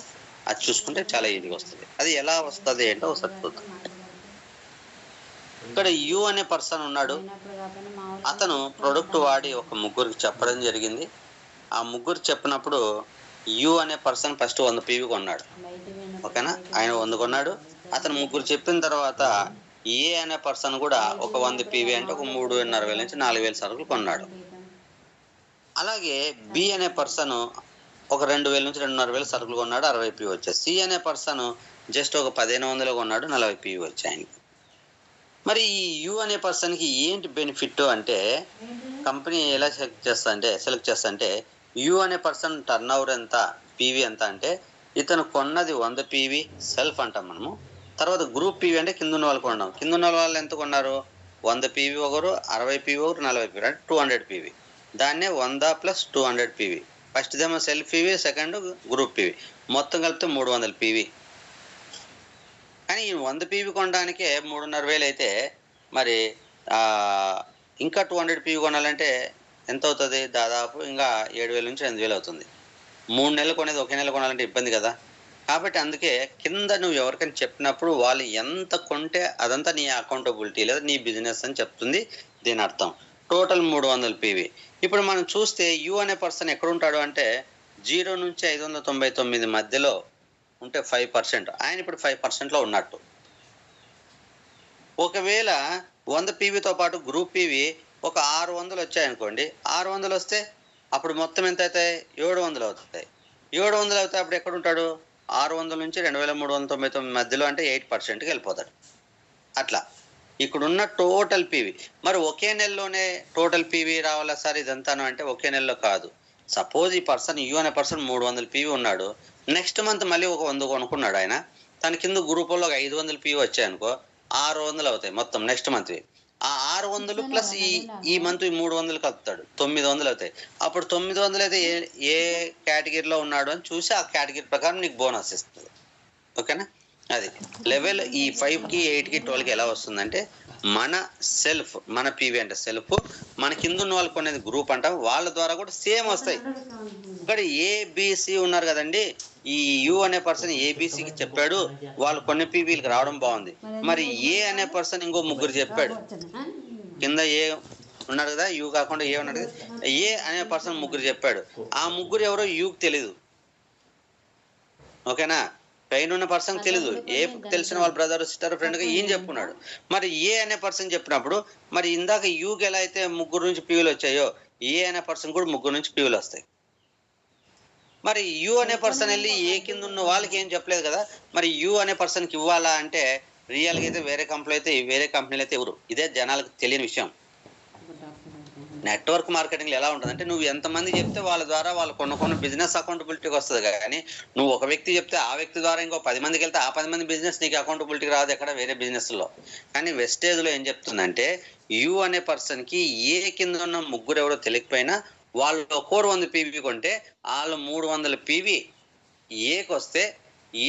అది చూసుకుంటే చాలా ఈజీగా వస్తుంది. అది ఎలా వస్తుంది అంటే ఒకసారి చూద్దాం. ఇక్కడ యు అనే పర్సన్ ఉన్నాడు. అతను ప్రొడక్ట్ వాడి ఒక ముగ్గురికి చెప్పడం జరిగింది. ఆ ముగ్గురు చెప్పినప్పుడు యు అనే పర్సన్ ఫస్ట్ 100 పీవీ కొన్నాడు. ఓకేనా, ఆయన 100 కొన్నాడు. అతను ముగ్గురు చెప్పిన తర్వాత ఏ అనే పర్సన్ కూడా ఒక 100 పీవీ అంటే ఒక 3500 నుంచి 4000 సరుకులు కొన్నాడు. అలాగే బి అనే పర్సన్ ఒక 2000 నుంచి 2500 సరుకులు కొన్నాడు, 60 పీవీ వచ్చాయి. సి అనే పర్సన్ జస్ట్ ఒక 1500 కొన్నాడు, 40 పీవీ వచ్చాయి. మరి ఈ యు అనే పర్సన్కి ఏంటి బెనిఫిట్ అంటే, కంపెనీ ఎలా సెలెక్ట్ చేస్తా అంటే యు అనే పర్సన్ టర్న్ ఓవర్ ఎంత, పీవీ ఎంత అంటే ఇతను కొన్నది 100 పీవీ సెల్ఫ్ అంటాం మనము. తర్వాత గ్రూప్ పీవీ అంటే కింద ఉన్న వాళ్ళు కొన్నాం. కింద ఉన్న వాళ్ళు ఎంత కొన్నారు, 100 పీవీ ఒకరు, 60 పీవీ ఒకరు, 40 పీవీ అంటే 200 పీవీ. దాన్నే 100 + 200 పీవీ. ఫస్ట్ దేమో self PV, second group PV, మొత్తం కలిపితే 300 పీవీ. కానీ ఈ 100 పీవీ కొనడానికే 3500 అయితే మరి ఇంకా 200 పీవీ కొనాలంటే ఎంత అవుతుంది, దాదాపు ఇంకా 7000 నుంచి 8000 అవుతుంది. 3 నెలలు కొనేది ఒకే నెల కొనాలంటే ఇబ్బంది కదా. కాబట్టి అందుకే కింద నువ్వు ఎవరికైనా చెప్పినప్పుడు వాళ్ళు ఎంత కొంటే అదంతా నీ అకౌంటబిలిటీ లేదా నీ బిజినెస్ అని చెప్తుంది దీని అర్థం. Total 300 PV. ఇప్పుడు మనం చూస్తే యు అనే పర్సన్ ఎక్కడ ఉంటాడు అంటే 0 నుంచి 599 మధ్యలో ఉంటే 5%, ఆయన ఇప్పుడు 5%లో ఉన్నట్టు. ఒకవేళ 100 పీవీతో పాటు గ్రూప్ పీవీ ఒక 600 వచ్చాయనుకోండి, 600 వస్తే అప్పుడు మొత్తం ఎంత అవుతాయి, 700 అవుతాయి. 700 అవుతాయి. అప్పుడు ఎక్కడ ఉంటాడు, 600 నుంచి 2399 మధ్యలో అంటే 8%కి వెళ్ళిపోతాడు. అట్లా ఇక్కడున్న టోటల్ పీవీ. మరి ఒకే నెలలోనే టోటల్ పీవీ రావాలా సార్ ఇదంతాను అంటే ఒకే నెలలో కాదు. సపోజ్ ఈ పర్సన్ యు అనే పర్సన్ 300 పీవీ ఉన్నాడు, నెక్స్ట్ మంత్ మళ్ళీ ఒక 100 కొనుక్కున్నాడు. ఆయన తన కింద గ్రూపుల్లో ఒక 500 పీవీ వచ్చాయనుకో, 600 అవుతాయి మొత్తం నెక్స్ట్ మంత్. ఆ 600 ప్లస్ ఈ మంత్ 300 కలుపుతాడు, 900 అవుతాయి. అప్పుడు 900 అయితే ఏ కేటగిరీలో ఉన్నాడు అని చూసి ఆ కేటగిరీ ప్రకారం నీకు బోనస్ ఇస్తుంది. ఓకేనా, అది లెవెల్ ఈ 5కి 8కి 12కి ఎలా వస్తుందంటే మన సెల్ఫ్, మన పీవీ అంటే సెల్ఫ్, మన కింద ఉన్న వాళ్ళకి కొనేది గ్రూప్ అంటాం, వాళ్ళ ద్వారా కూడా సేమ్ వస్తాయి. ఇక్కడ ఏబిసి ఉన్నారు కదండి, ఈ యు అనే పర్సన్ ఏబిసికి చెప్పాడు, వాళ్ళు కొన్ని పీవీలకు రావడం బాగుంది. మరి ఏ అనే పర్సన్ ఇంకో ముగ్గురు చెప్పాడు, కింద ఏ ఉన్నాడు కదా, యు కాకుండా ఏ ఉన్నాడు కదా, ఏ అనే పర్సన్ ముగ్గురు చెప్పాడు. ఆ ముగ్గురు ఎవరో యుకి తెలీదు. ఓకేనా, పైన ఉన్న పర్సన్ తెలీదు, ఏ తెలిసిన వాళ్ళ బ్రదర్ సిస్టర్ ఫ్రెండ్గా ఈయన చెప్పుకున్నాడు. మరి ఏ అనే పర్సన్ చెప్పినప్పుడు మరి ఇందాక యూకి ఎలా అయితే ముగ్గురు నుంచి పీవీలు వచ్చాయో, ఏ అనే పర్సన్ కూడా ముగ్గురు నుంచి పీవీలు వస్తాయి. మరి యు అనే పర్సన్ వెళ్ళి ఏ కింద ఉన్న వాళ్ళకి ఏం చెప్పలేదు కదా, మరి యు అనే పర్సన్కి ఇవ్వాలా అంటే రియల్గా అయితే వేరే కంపెనీ అయితే వేరే కంపెనీలు అయితే ఎవరు, ఇదే జనాలకు తెలియని విషయం. నెట్వర్క్ మార్కెటింగ్ ఎలా ఉంటుందంటే నువ్వు ఎంతమంది చెప్తే వాళ్ళ ద్వారా వాళ్ళు కొన్ని బిజినెస్ అకౌంటబిలిటీకి వస్తుంది. కానీ నువ్వు ఒక వ్యక్తి చెప్తే ఆ వ్యక్తి ద్వారా ఇంకో 10 మందికి వెళ్తే ఆ 10 మంది బిజినెస్ నీకు అకౌంటబిలిటీకి రాదు ఎక్కడ వేరే బిజినెస్లో. కానీ వెస్టేజ్లో ఏం చెప్తుందంటే యు అనే పర్సన్కి ఏ కింద ఉన్న ముగ్గురు ఎవరో తెలియకపోయినా వాళ్ళు ఒక్కోరు 100 పీవీ కొంటే వాళ్ళు 300 పీవీ ఏకి వస్తే,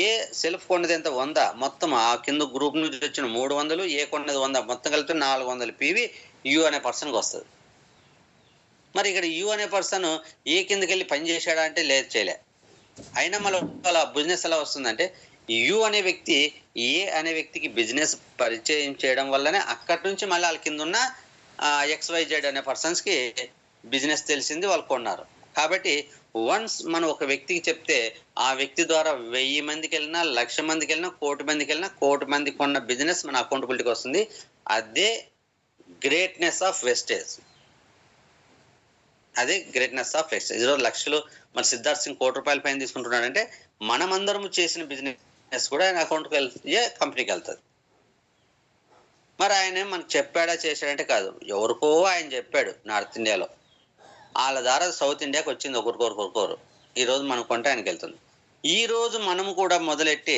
ఏ సెల్ఫ్ కొన్నది ఎంత 100, మొత్తం ఆ కింద గ్రూప్ నుంచి వచ్చిన 300, ఏ కొన్నది 100, మొత్తం కలిపి 400 పీవీ యు అనే పర్సన్కి వస్తుంది. మరి ఇక్కడ యు అనే పర్సన్ ఏ కిందకి వెళ్ళి పని చేశాడా అంటే లేదు, చేయలే. అయినా మళ్ళీ అలా బిజినెస్ ఎలా వస్తుందంటే యు అనే వ్యక్తి ఏ అనే వ్యక్తికి బిజినెస్ పరిచయం చేయడం వల్లనే అక్కడి నుంచి మళ్ళీ వాళ్ళ కింద ఉన్న XYZ అనే పర్సన్స్కి బిజినెస్ తెలిసింది, వాళ్ళు కొన్నారు. కాబట్టి వన్స్ మనం ఒక వ్యక్తికి చెప్తే ఆ వ్యక్తి ద్వారా 1000 మందికి వెళ్ళినా, 1,00,000 మందికి వెళ్ళినా, 1,00,00,000 మందికి వెళ్ళినా, 1,00,00,000 మందికి కొన్న బిజినెస్ మన అకౌంటబిలిటీకి వస్తుంది. అదే గ్రేట్నెస్ ఆఫ్ వెస్టేజ్, అదే గ్రేట్నెస్ ఆఫ్ వెస్టేజ్. 20 లక్షలు మన సిద్ధార్థ్ సింగ్ ₹1,00,00,000 పైన తీసుకుంటున్నాడంటే మనమందరం చేసిన బిజినెస్ కూడా ఆయన అకౌంట్కి వెళ్తే కంపెనీకి వెళ్తుంది. మరి ఆయన మనకు చెప్పాడా చేశాడంటే కాదు, ఎవరికో ఆయన చెప్పాడు నార్త్ ఇండియాలో, వాళ్ళ ద్వారా సౌత్ ఇండియాకి వచ్చింది ఒకరికొరు. ఈరోజు మనం కొంటే ఆయనకి వెళ్తుంది. ఈరోజు మనము కూడా మొదలెట్టి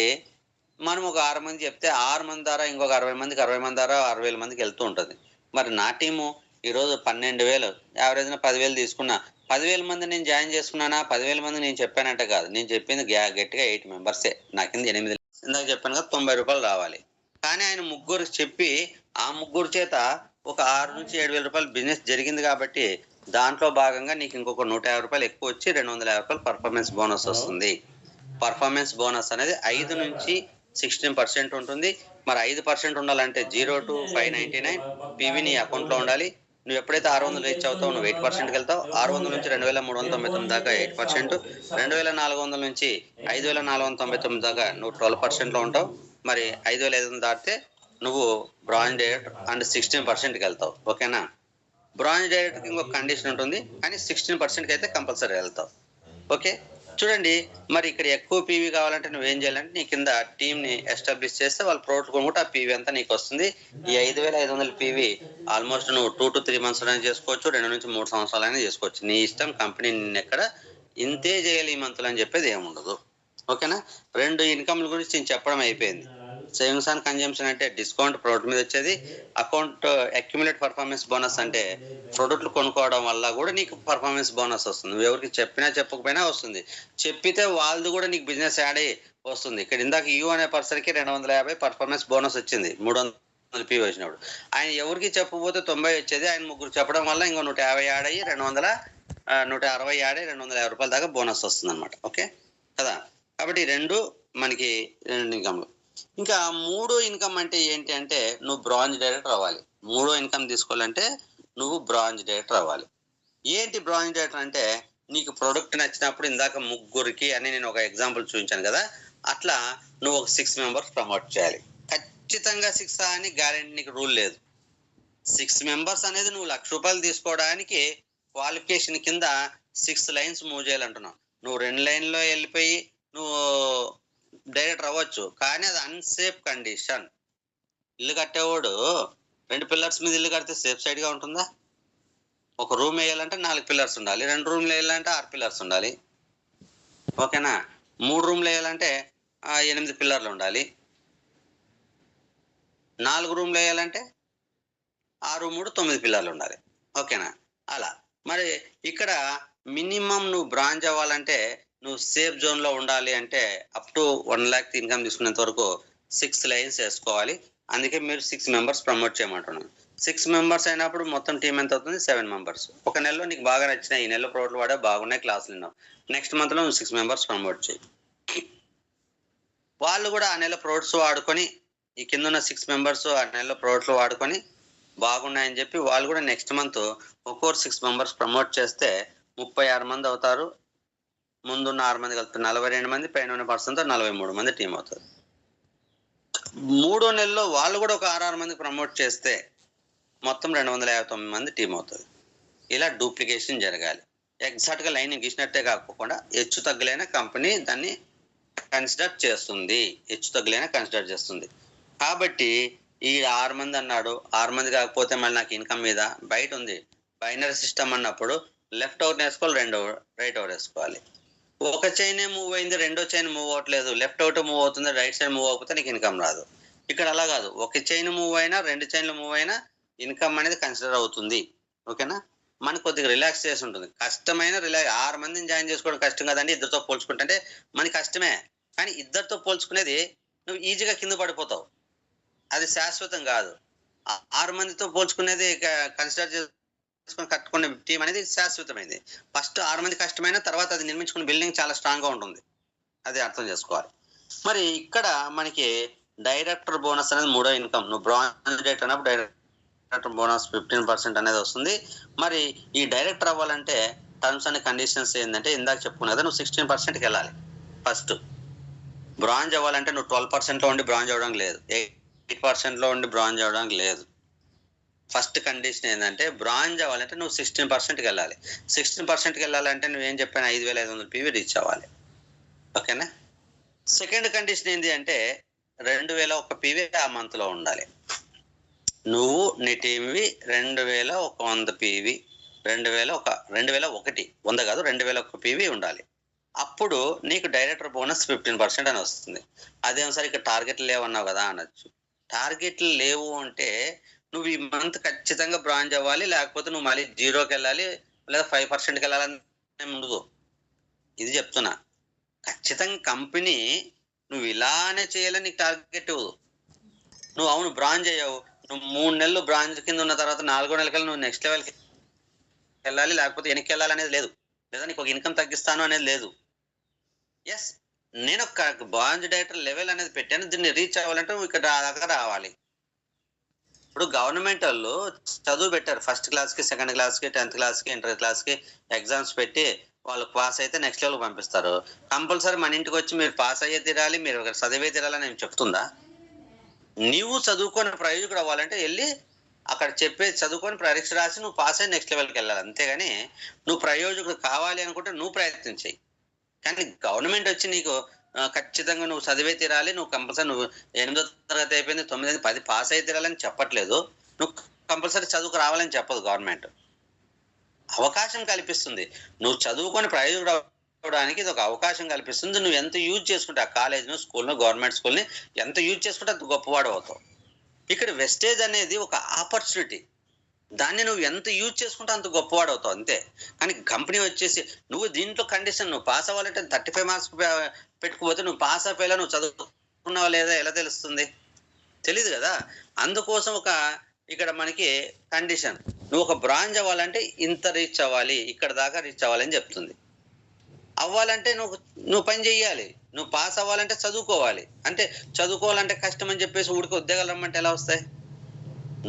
మనం ఒక 6 మంది చెప్తే 6 మంది ద్వారా ఇంకొక 60 మందికి, 60 మంది ద్వారా 60,000 మందికి వెళ్తూ ఉంటుంది. మరి నా టీము ఈరోజు 12,000, యావరేజ్న 10,000 తీసుకున్నా. 10,000 మంది నేను జాయిన్ చేసుకున్నానా, 10,000 మంది నేను చెప్పానంటే కాదు, నేను చెప్పింది గట్టిగా 8 మెంబర్సే. నా కింద 8, ఇందాక చెప్పాను కదా ₹90 రావాలి. కానీ ఆయన ముగ్గురు చెప్పి ఆ ముగ్గురు చేత ఒక 6 నుంచి 7,000 రూపాయలు బిజినెస్ జరిగింది. కాబట్టి దాంట్లో భాగంగా నీకు ఇంకొక ₹150 ఎక్కువ వచ్చి ₹250 పర్ఫార్మెన్స్ బోనస్ వస్తుంది. పర్ఫార్మెన్స్ బోనస్ అనేది 5 నుంచి 16% ఉంటుంది. మరి 5% ఉండాలంటే 0 to 599 పీవీ నీ అకౌంట్లో ఉండాలి. నువ్వు ఎప్పుడైతే 600 రీచ్ అవుతావు నువ్వు 8%కి వెళ్తావు. 600 నుంచి 2,399 దాకా 8%, 2,400 నుంచి 5,499 దాకా నువ్వు 12%లో ఉంటావు. మరి 5,500 దాటితే నువ్వు బ్రాంజ్ డైరెక్టర్ అండ్ 16%కి వెళ్తావు. ఓకేనా, బ్రాంజ్ డైరెక్టర్కి ఇంకొక కండిషన్ ఉంటుంది, కానీ 16%కి అయితే కంపల్సరీ వెళ్తావు. ఓకే, చూడండి, మరి ఇక్కడ ఎక్కువ పీవీ కావాలంటే నువ్వేం చేయాలంటే నీ కింద టీంని ఎస్టాబ్లిష్ చేస్తే వాళ్ళు ప్రోడక్ట్ కొనుక్కుంటే ఆ పీవీ అంతా నీకు వస్తుంది. ఈ 5,500 పీవీ ఆల్మోస్ట్ నువ్వు 2 to 3 months అయినా చేసుకోవచ్చు, 2 నుంచి 3 సంవత్సరాలైనా చేసుకోవచ్చు. నీ ఇష్టం, కంపెనీ నిన్ను ఎక్కడ ఇంతే చేయాలి ఈ మంత్లో అని చెప్పేది ఏముండదు. ఓకేనా, 2 ఇన్కమ్ల గురించి నేను చెప్పడం అయిపోయింది. సేవింగ్స్ అండ్ కన్జంప్షన్ అంటే డిస్కౌంట్ ప్రోడక్ట్ మీద వచ్చేది. అకౌంట్ అక్యుములేట్ పర్ఫార్మెన్స్ బోనస్ అంటే ప్రోడక్ట్లు కొనుక్కోవడం వల్ల కూడా నీకు పర్ఫార్మెన్స్ బోనస్ వస్తుంది. నువ్వు ఎవరికి చెప్పినా చెప్పకపోయినా వస్తుంది. చెప్పితే వాళ్ళది కూడా నీకు బిజినెస్ యాడ్ అయ్యి వస్తుంది. ఇక్కడ ఇందాక యూ అనే పర్సన్కి 250 పర్ఫార్మెన్స్ బోనస్ వచ్చింది, 300 పీ వచ్చినప్పుడు. ఆయన ఎవరికి చెప్పకపోతే 90 వచ్చేది, ఆయన ముగ్గురు చెప్పడం వల్ల ఇంకో 150 యాడ్ అయ్యి 160 యాడ్ అయ్యి ₹250 దాకా బోనస్ వస్తుంది అనమాట. ఓకే కదా, కాబట్టి 2 మనకి 2 ఇన్కమ్లు. ఇంకా 3వ ఇన్కమ్ అంటే ఏంటి అంటే నువ్వు బ్రాంజ్ డైరెక్టర్ అవ్వాలి. 3వ ఇన్కమ్ తీసుకోవాలంటే నువ్వు బ్రాంజ్ డైరెక్టర్ అవ్వాలి. ఏంటి బ్రాంజ్ డైరెక్టర్ అంటే నీకు ప్రొడక్ట్ నచ్చినప్పుడు ఇందాక ముగ్గురికి అని నేను ఒక ఎగ్జాంపుల్ చూపించాను కదా, అట్లా నువ్వు ఒక 6 మెంబర్స్ ప్రమోట్ చేయాలి. ఖచ్చితంగా 6 అని గ్యారెంటీ, నీకు రూల్ లేదు. 6 మెంబర్స్ అనేది నువ్వు ₹1,00,000 తీసుకోవడానికి క్వాలిఫికేషన్ కింద 6 లైన్స్ మూవ్ చేయాలంటున్నావు. నువ్వు 2 లైన్లో వెళ్ళిపోయి నువ్వు డైరెక్టర్ అవ్వచ్చు, కానీ అది అన్సేఫ్ కండిషన్. ఇల్లు కట్టేవాడు 2 పిల్లర్స్ మీద ఇల్లు కడితే సేఫ్ సైడ్గా ఉంటుందా? ఒక రూమ్ వేయాలంటే 4 పిల్లర్స్ ఉండాలి, 2 రూమ్లు వేయాలంటే 6 పిల్లర్స్ ఉండాలి. ఓకేనా, 3 రూమ్లు వేయాలంటే 8 పిల్లర్లు ఉండాలి, 4 రూమ్లు వేయాలంటే 6, 3, 9 పిల్లర్లు ఉండాలి. ఓకేనా, అలా. మరి ఇక్కడ మినిమం నువ్వు బ్రాంచ్ అవ్వాలంటే నువ్వు సేఫ్ జోన్లో ఉండాలి అంటే అప్ టు 1 lakh ఇన్కమ్ తీసుకునేంత వరకు 6 లైన్స్ వేసుకోవాలి. అందుకే మీరు 6 మెంబర్స్ ప్రమోట్ చేయమంటున్నాను. 6 మెంబర్స్ అయినప్పుడు మొత్తం టీం ఎంత అవుతుంది? 7 మెంబర్స్. ఒక నెలలో నీకు బాగా నచ్చినాయి, ఈ నెలలో ప్రోడక్ట్లు వాడే బాగున్నాయి, క్లాసులు విన్నావు, నెక్స్ట్ మంత్లో నువ్వు 6 మెంబర్స్ ప్రమోట్ చేయి. వాళ్ళు కూడా ఆ నెల ప్రోడక్ట్స్ వాడుకొని, ఈ కింద ఉన్న 6 మెంబర్స్ ఆ నెలలో ప్రోడక్ట్లు వాడుకొని బాగున్నాయని చెప్పి వాళ్ళు కూడా నెక్స్ట్ మంత్ ఒక్కొరు 6 మెంబర్స్ ప్రమోట్ చేస్తే 36 మంది అవుతారు. ముందున్న 6 మంది కలిపి 42 మంది, పైన ఉన్న పర్సన్తో 43 మంది టీం అవుతుంది. 3వ నెలలో వాళ్ళు కూడా ఒక 6 మంది ప్రమోట్ చేస్తే మొత్తం 259 మంది టీం అవుతుంది. ఇలా డూప్లికేషన్ జరగాలి. ఎగ్జాక్ట్గా లైన్ గీసినట్టే కాకుండా హెచ్చు తగ్గులైన కంపెనీ దాన్ని కన్సిడర్ చేస్తుంది, కాబట్టి ఈ 6 మంది అన్నాడు, 6 మంది కాకపోతే మళ్ళీ నాకు ఇన్కమ్ మీద బయట ఉంది. బైనరీ సిస్టమ్ అన్నప్పుడు లెఫ్ట్ అవుట్ వేసుకోవాలి, రైట్ అవుట్ వేసుకోవాలి. ఒక చైన్ మూవ్ అయింది, రెండో చైన్ మూవ్ అవ్వట్లేదు, లెఫ్ట్ అవుట్ మూవ్ అవుతుంది, రైట్ సైడ్ మూవ్ అవ్వకపోతే నీకు ఇన్కమ్ రాదు. ఇక్కడ అలా కాదు, ఒక చైన్ మూవ్ అయినా 2 చైన్లు మూవ్ అయినా ఇన్కమ్ అనేది కన్సిడర్ అవుతుంది. ఓకేనా? మనకు కొద్దిగా రిలాక్స్ చేసి ఉంటుంది. కష్టమైన 6 మందిని జాయిన్ చేసుకోవడం కష్టం కదండి, ఇద్దరితో పోల్చుకుంటే మనకి కష్టమే. కానీ ఇద్దరితో పోల్చుకునేది నువ్వు ఈజీగా కింద పడిపోతావు, అది శాశ్వతం కాదు. 6 మందితో పోల్చుకునేది కన్సిడర్ చేసుకొని కట్టుకునే టీం అనేది శాశ్వతమైంది. ఫస్ట్ 6 మంది కష్టమైన తర్వాత అది నిర్మించుకునే బిల్డింగ్ చాలా స్ట్రాంగ్గా ఉంటుంది, అది అర్థం చేసుకోవాలి. మరి ఇక్కడ మనకి డైరెక్టర్ బోనస్ అనేది 3వ ఇన్కమ్. నువ్వు బ్రాంజ్ డైరెక్టర్ అన్నప్పుడు డైరెక్టర్ బోనస్ 15% అనేది వస్తుంది. మరి ఈ డైరెక్టర్ అవ్వాలంటే టర్మ్స్ అండ్ కండిషన్స్ ఏంటంటే ఇందాక చెప్పుకున్నా కదా, నువ్వు 16%కి వెళ్ళాలి. ఫస్ట్ బ్రాంజ్ అవ్వాలంటే నువ్వు 12%లో ఉండి బ్రాంజ్ అవ్వడం లేదు, 8%లో ఉండి బ్రాంజ్ అవ్వడం లేదు. ఫస్ట్ కండిషన్ ఏంటంటే బ్రాంజ్ అవ్వాలంటే నువ్వు 16%కి వెళ్ళాలి. 16%కి వెళ్ళాలంటే నువ్వేం చెప్పాను, 5500 పీవీ రీచ్ అవ్వాలి. ఓకేనా? సెకండ్ కండిషన్ ఏంటి అంటే 2001 పీవీ ఆ మంత్లో ఉండాలి. నువ్వు నీ టీంవి 2100 పీవీ, 2001 100 కాదు 2001 పీవీ ఉండాలి. అప్పుడు నీకు డైరెక్టర్ బోనస్ 15% అని వస్తుంది. అదేమో సరే ఇక్కడ టార్గెట్లు లేవన్నావు కదా అనొచ్చు. టార్గెట్లు లేవు అంటే నువ్వు ఈ మంత్ ఖచ్చితంగా బ్రాంజ్ అవ్వాలి, లేకపోతే నువ్వు మళ్ళీ 0కి వెళ్ళాలి, లేదా 5%కి వెళ్ళాలని ఉండదు. ఇది చెప్తున్నా. ఖచ్చితంగా కంపెనీ నువ్వు ఇలానే చేయాలని నీకు టార్గెట్ ఇవ్వదు. నువ్వు అవును బ్రాంజ్ అయ్యావు, నువ్వు 3 నెలలు బ్రాంజ్ కింద ఉన్న తర్వాత 4వ నెలకల్లా నువ్వు నెక్స్ట్ లెవెల్కి వెళ్ళాలి, లేకపోతే వెనక్కి వెళ్ళాలి అనేది లేదు, లేదా నీకు ఒక ఇన్కమ్ తగ్గిస్తాను అనేది లేదు. ఎస్, నేను ఒక బ్రాంజ్ డైరెక్టర్ లెవెల్ అనేది పెట్టాను, దీన్ని రీచ్ అవ్వాలంటే నువ్వు ఇక్కడ దాకా రావాలి. ఇప్పుడు గవర్నమెంట్ వాళ్ళు చదువు పెట్టారు, ఫస్ట్ క్లాస్కి, సెకండ్ క్లాస్కి, 10th క్లాస్కి, ఇంటర్ క్లాస్కి ఎగ్జామ్స్ పెట్టి వాళ్ళు పాస్ అయితే నెక్స్ట్ లెవెల్కి పంపిస్తారు. కంపల్సరీ మన ఇంటికి వచ్చి మీరు పాస్ అయ్యే తీరాలి, మీరు చదివే తీరాలని నేను చెప్తుందా? నీవు చదువుకొని ప్రయోజకుడు అవ్వాలంటే వెళ్ళి అక్కడ చెప్పేది చదువుకొని పరీక్ష రాసి నువ్వు పాస్ అయ్యి నెక్స్ట్ లెవెల్కి వెళ్ళాలి. అంతేగాని నువ్వు ప్రయోజకుడు కావాలి అనుకుంటే నువ్వు ప్రయత్నం చేయి. కానీ గవర్నమెంట్ వచ్చి నీకు ఖచ్చితంగా నువ్వు చదివే తీరాలి, నువ్వు కంపల్సరీ నువ్వు 8వ తరగతి అయిపోయింది 9, 10 పాస్ అయ్యి తీరాలని చెప్పట్లేదు. నువ్వు కంపల్సరీ చదువుకు రావాలని చెప్పదు గవర్నమెంట్. అవకాశం కల్పిస్తుంది. నువ్వు చదువుకొని ప్రయోజకుడు అవడానికి ఇది ఒక అవకాశం కల్పిస్తుంది. నువ్వు ఎంత యూజ్ చేసుకుంటే ఆ కాలేజ్ను, స్కూల్ను, గవర్నమెంట్ స్కూల్ని ఎంత యూజ్ చేసుకుంటే అంత గొప్పవాడు అవుతావు. ఇక్కడ వెస్టేజ్ అనేది ఒక ఆపర్చునిటీ, దాన్ని నువ్వు ఎంత యూజ్ చేసుకుంటే అంత గొప్పవాడు అవుతావు అంతే. కానీ కంపెనీ వచ్చేసి నువ్వు దీంట్లో కండిషన్ నువ్వు పాస్ అవ్వాలంటే 35 మార్క్స్ పెట్టుకుపోతే నువ్వు పాస్ అయిపోయేలా నువ్వు చదువుకున్నావా లేదా ఎలా తెలుస్తుంది? తెలీదు కదా. అందుకోసం ఇక్కడ మనకి కండిషన్, నువ్వు ఒక బ్రాంచ్ అవ్వాలంటే ఇంత రీచ్ అవ్వాలి, ఇక్కడ దాకా రీచ్ అవ్వాలని చెప్తుంది. అవ్వాలంటే నువ్వు పని చెయ్యాలి. నువ్వు పాస్ అవ్వాలంటే చదువుకోవాలి. అంటే చదువుకోవాలంటే కష్టం అని చెప్పేసి ఊరికి ఉద్యోగాలు రమ్మంటే ఎలా వస్తాయి?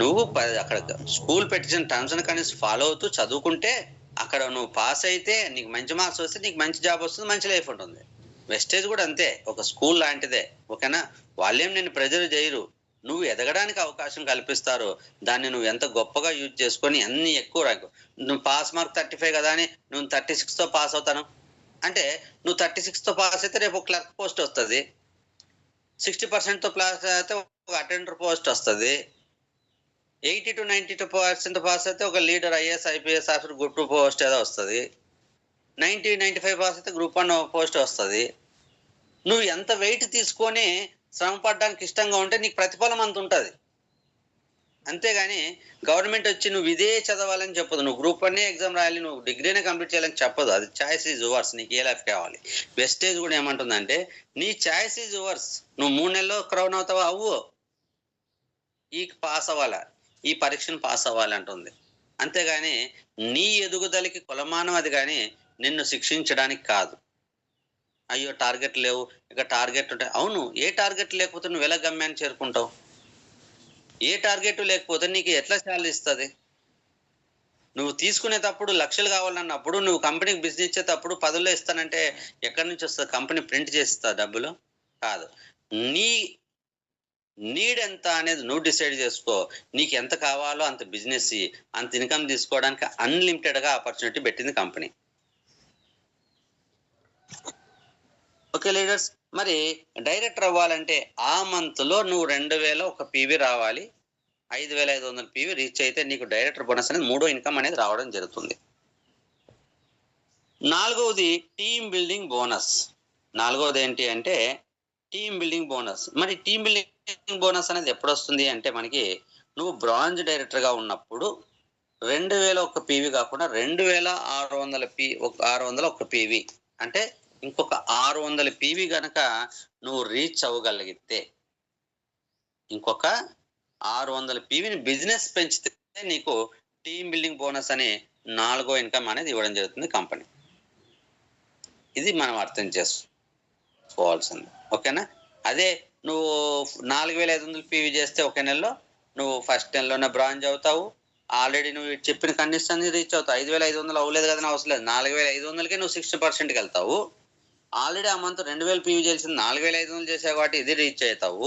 నువ్వు అక్కడ స్కూల్ పెట్టిన టర్మ్స్ అండ్ కండిషన్స్ ఫాలో అవుతూ చదువుకుంటే అక్కడ నువ్వు పాస్ అయితే నీకు మంచి మార్క్స్ వస్తే నీకు మంచి జాబ్ వస్తుంది, మంచి లైఫ్ ఉంటుంది. వెస్టేజ్ కూడా అంతే, ఒక స్కూల్ లాంటిదే. ఓకేనా? వాళ్ళేం నేను ప్రెజర్ చేయరు, నువ్వు ఎదగడానికి అవకాశం కల్పిస్తారు. దాన్ని నువ్వు ఎంత గొప్పగా యూజ్ చేసుకొని అన్ని ఎక్కువ రాకు. నువ్వు పాస్ మార్క్ 35 కదా అని నువ్వు 36తో పాస్ అవుతాను అంటే నువ్వు 36తో పాస్ అయితే రేపు ఒక క్లర్క్ పోస్ట్ వస్తుంది, 60%తో పాస్ అయితే ఒక అటెండర్ పోస్ట్ వస్తుంది, 80 to 92% పాస్ అయితే ఒక leader IAS IPS officer group 2 post ఏదో వస్తుంది, 90-95 పాస్ అయితే గ్రూప్ 1 పోస్ట్ వస్తుంది. నువ్వు ఎంత వెయిట్ తీసుకొని శ్రమ పడడానికి ఇష్టంగా ఉంటే నీకు ప్రతిఫలం అంత ఉంటుంది. అంతేగాని గవర్నమెంట్ వచ్చి నువ్వు ఇదే చదవాలని చెప్పదు, నువ్వు గ్రూప్ 1 ఎగ్జామ్ రాయాలి, నువ్వు డిగ్రీనే కంప్లీట్ చేయాలని చెప్పదు. అది చాయిస్ ఈజ్ యువర్స్, నీకు ఏ లైఫ్ కావాలి. వెస్టేజ్ కూడా ఏమంటుందంటే నీ చాయిస్ ఈజ్ యువర్స్, నువ్వు 3 నెలల్లో క్రౌన్ అవుతావా అవ్వు, ఈ పాస్ అవ్వాలా, ఈ పరీక్షను పాస్ అవ్వాలి అంటుంది. అంతేగాని నీ ఎదుగుదలకి కొలమానం అది, కానీ నిన్ను శిక్షించడానికి కాదు. అయ్యో టార్గెట్ లేవు, ఇక టార్గెట్ ఉంటాయి. అవును, ఏ టార్గెట్ లేకపోతే నువ్వు ఎలా గమ్యాన్ని చేరుకుంటావు? ఏ టార్గెట్ లేకపోతే నీకు ఎట్లా శాలరీ ఇస్తుంది? నువ్వు తీసుకునేటప్పుడు లక్షలు కావాలన్నప్పుడు, నువ్వు కంపెనీకి బిజినెస్ ఇచ్చేటప్పుడు 10లో ఇస్తానంటే ఎక్కడి నుంచి వస్తుంది? కంపెనీ ప్రింట్ చేస్తా డబ్బులు కాదు. నీ నీడ్ ఎంత అనేది నువ్వు డిసైడ్ చేసుకో. నీకు ఎంత కావాలో అంత బిజినెస్, అంత ఇన్కమ్ తీసుకోవడానికి అన్లిమిటెడ్గా ఆపర్చునిటీ పెట్టింది కంపెనీ. ఓకే లీడర్స్, మరి డైరెక్టర్ అవ్వాలంటే ఆ మంత్లో నువ్వు 2000 ఒక పీవీ రావాలి. 5500 పీవీ రీచ్ అయితే నీకు డైరెక్టర్ బోనస్ అనేది 3వ ఇన్కమ్ అనేది రావడం జరుగుతుంది. 4వది టీమ్ బిల్డింగ్ బోనస్. 4వది ఏంటి అంటే టీమ్ బిల్డింగ్ బోనస్. మరి టీమ్ బిల్డింగ్ బోనస్ అనేది ఎప్పుడు వస్తుంది అంటే మనకి నువ్వు బ్రాంజ్ డైరెక్టర్గా ఉన్నప్పుడు 2000 ఒక పీవీ కాకుండా 2600 ఒక పీవీ అంటే ఇంకొక 600 పీవీ కనుక నువ్వు రీచ్ అవ్వగలిగితే, ఇంకొక 600 పీవీని బిజినెస్ పెంచితే నీకు టీమ్ బిల్డింగ్ బోనస్ అనే 4వ ఇన్కమ్ అనేది ఇవ్వడం జరుగుతుంది కంపెనీ. ఇది మనం అర్థం చేసుకోవాల్సింది. ఓకేనా? అదే నువ్వు 4500 పీవీ చేస్తే ఒక నెలలో నువ్వు ఫస్ట్ నెలలోనే బ్రాంజ్ అవుతావు. ఆల్రెడీ నువ్వు చెప్పిన కండిషన్ రీచ్ అవుతావు. 5500 అవ్వలేదు కదా, అవసరం లేదు. 4500కే నువ్వు 60%కి వెళ్తావు. ఆల్రెడీ ఆ మంత్ 2000 పీవీ చేసింది 4500 చేసావు కాబట్టి ఇది రీచ్ అవుతావు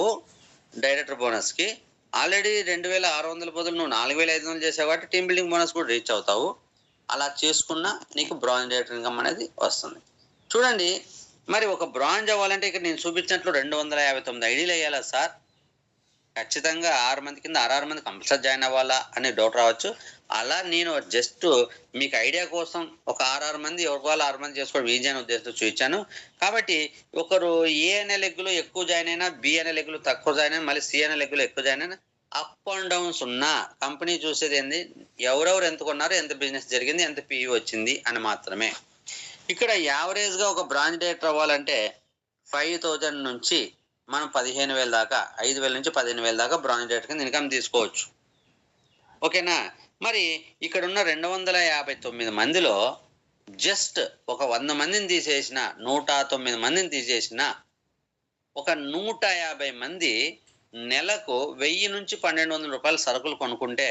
డైరెక్టర్ బోనస్కి. ఆల్రెడీ 2600 బదులు నువ్వు 4500 చేసావు కాబట్టి టీమ్ బిల్డింగ్ బోనస్ కూడా రీచ్ అవుతావు. అలా చేసుకున్నా నీకు బ్రాంజ్ డైరెక్టర్ ఇన్కమ్ అనేది వస్తుంది. చూడండి, మరి ఒక బ్రాంజ్ అవ్వాలంటే ఇక్కడ నేను చూపించినట్లు 259 ఐడీలు వేయాలా సార్? ఖచ్చితంగా 6 మంది కింద 6 మంది కంపల్సరీ జాయిన్ అవ్వాలా అనే డౌట్ రావచ్చు. అలా నేను జస్ట్ మీకు ఐడియా కోసం ఒక 6 మంది ఎవరికోవాలి 6 మంది చేసుకోవడం ఈజీ అనే ఉద్దేశంతో చూపించాను. కాబట్టి ఒకరు ఏ అనే లెగ్గులో ఎక్కువ జాయిన్ అయినా, బి అనే లెగ్గులో తక్కువ జాయిన్ అయినా, మళ్ళీ సి అనే లెగ్గులో ఎక్కువ జాయిన్ అయినా, అప్ అండ్ డౌన్స్ ఉన్నా కంపెనీ చూసేది ఏంది, ఎవరెవరు ఎంత కొన్నారు, ఎంత బిజినెస్ జరిగింది, ఎంత పీవీ వచ్చింది అని మాత్రమే. ఇక్కడ యావరేజ్గా ఒక బ్రాంచ్ డైరెక్టర్ అవ్వాలంటే 5000 నుంచి మనం 15000 దాకా, 5000 నుంచి 15000 దాకా బ్రాంచ్ డైరెక్టర్ కింద ఇన్కమ్ తీసుకోవచ్చు. ఓకేనా? మరి ఇక్కడ ఉన్న 259 మందిలో జస్ట్ ఒక 100 మందిని తీసేసిన, 109 మందిని తీసేసిన, ఒక 150 మంది నెలకు 1000 నుంచి 1200 రూపాయల సరుకులు కొనుక్కుంటే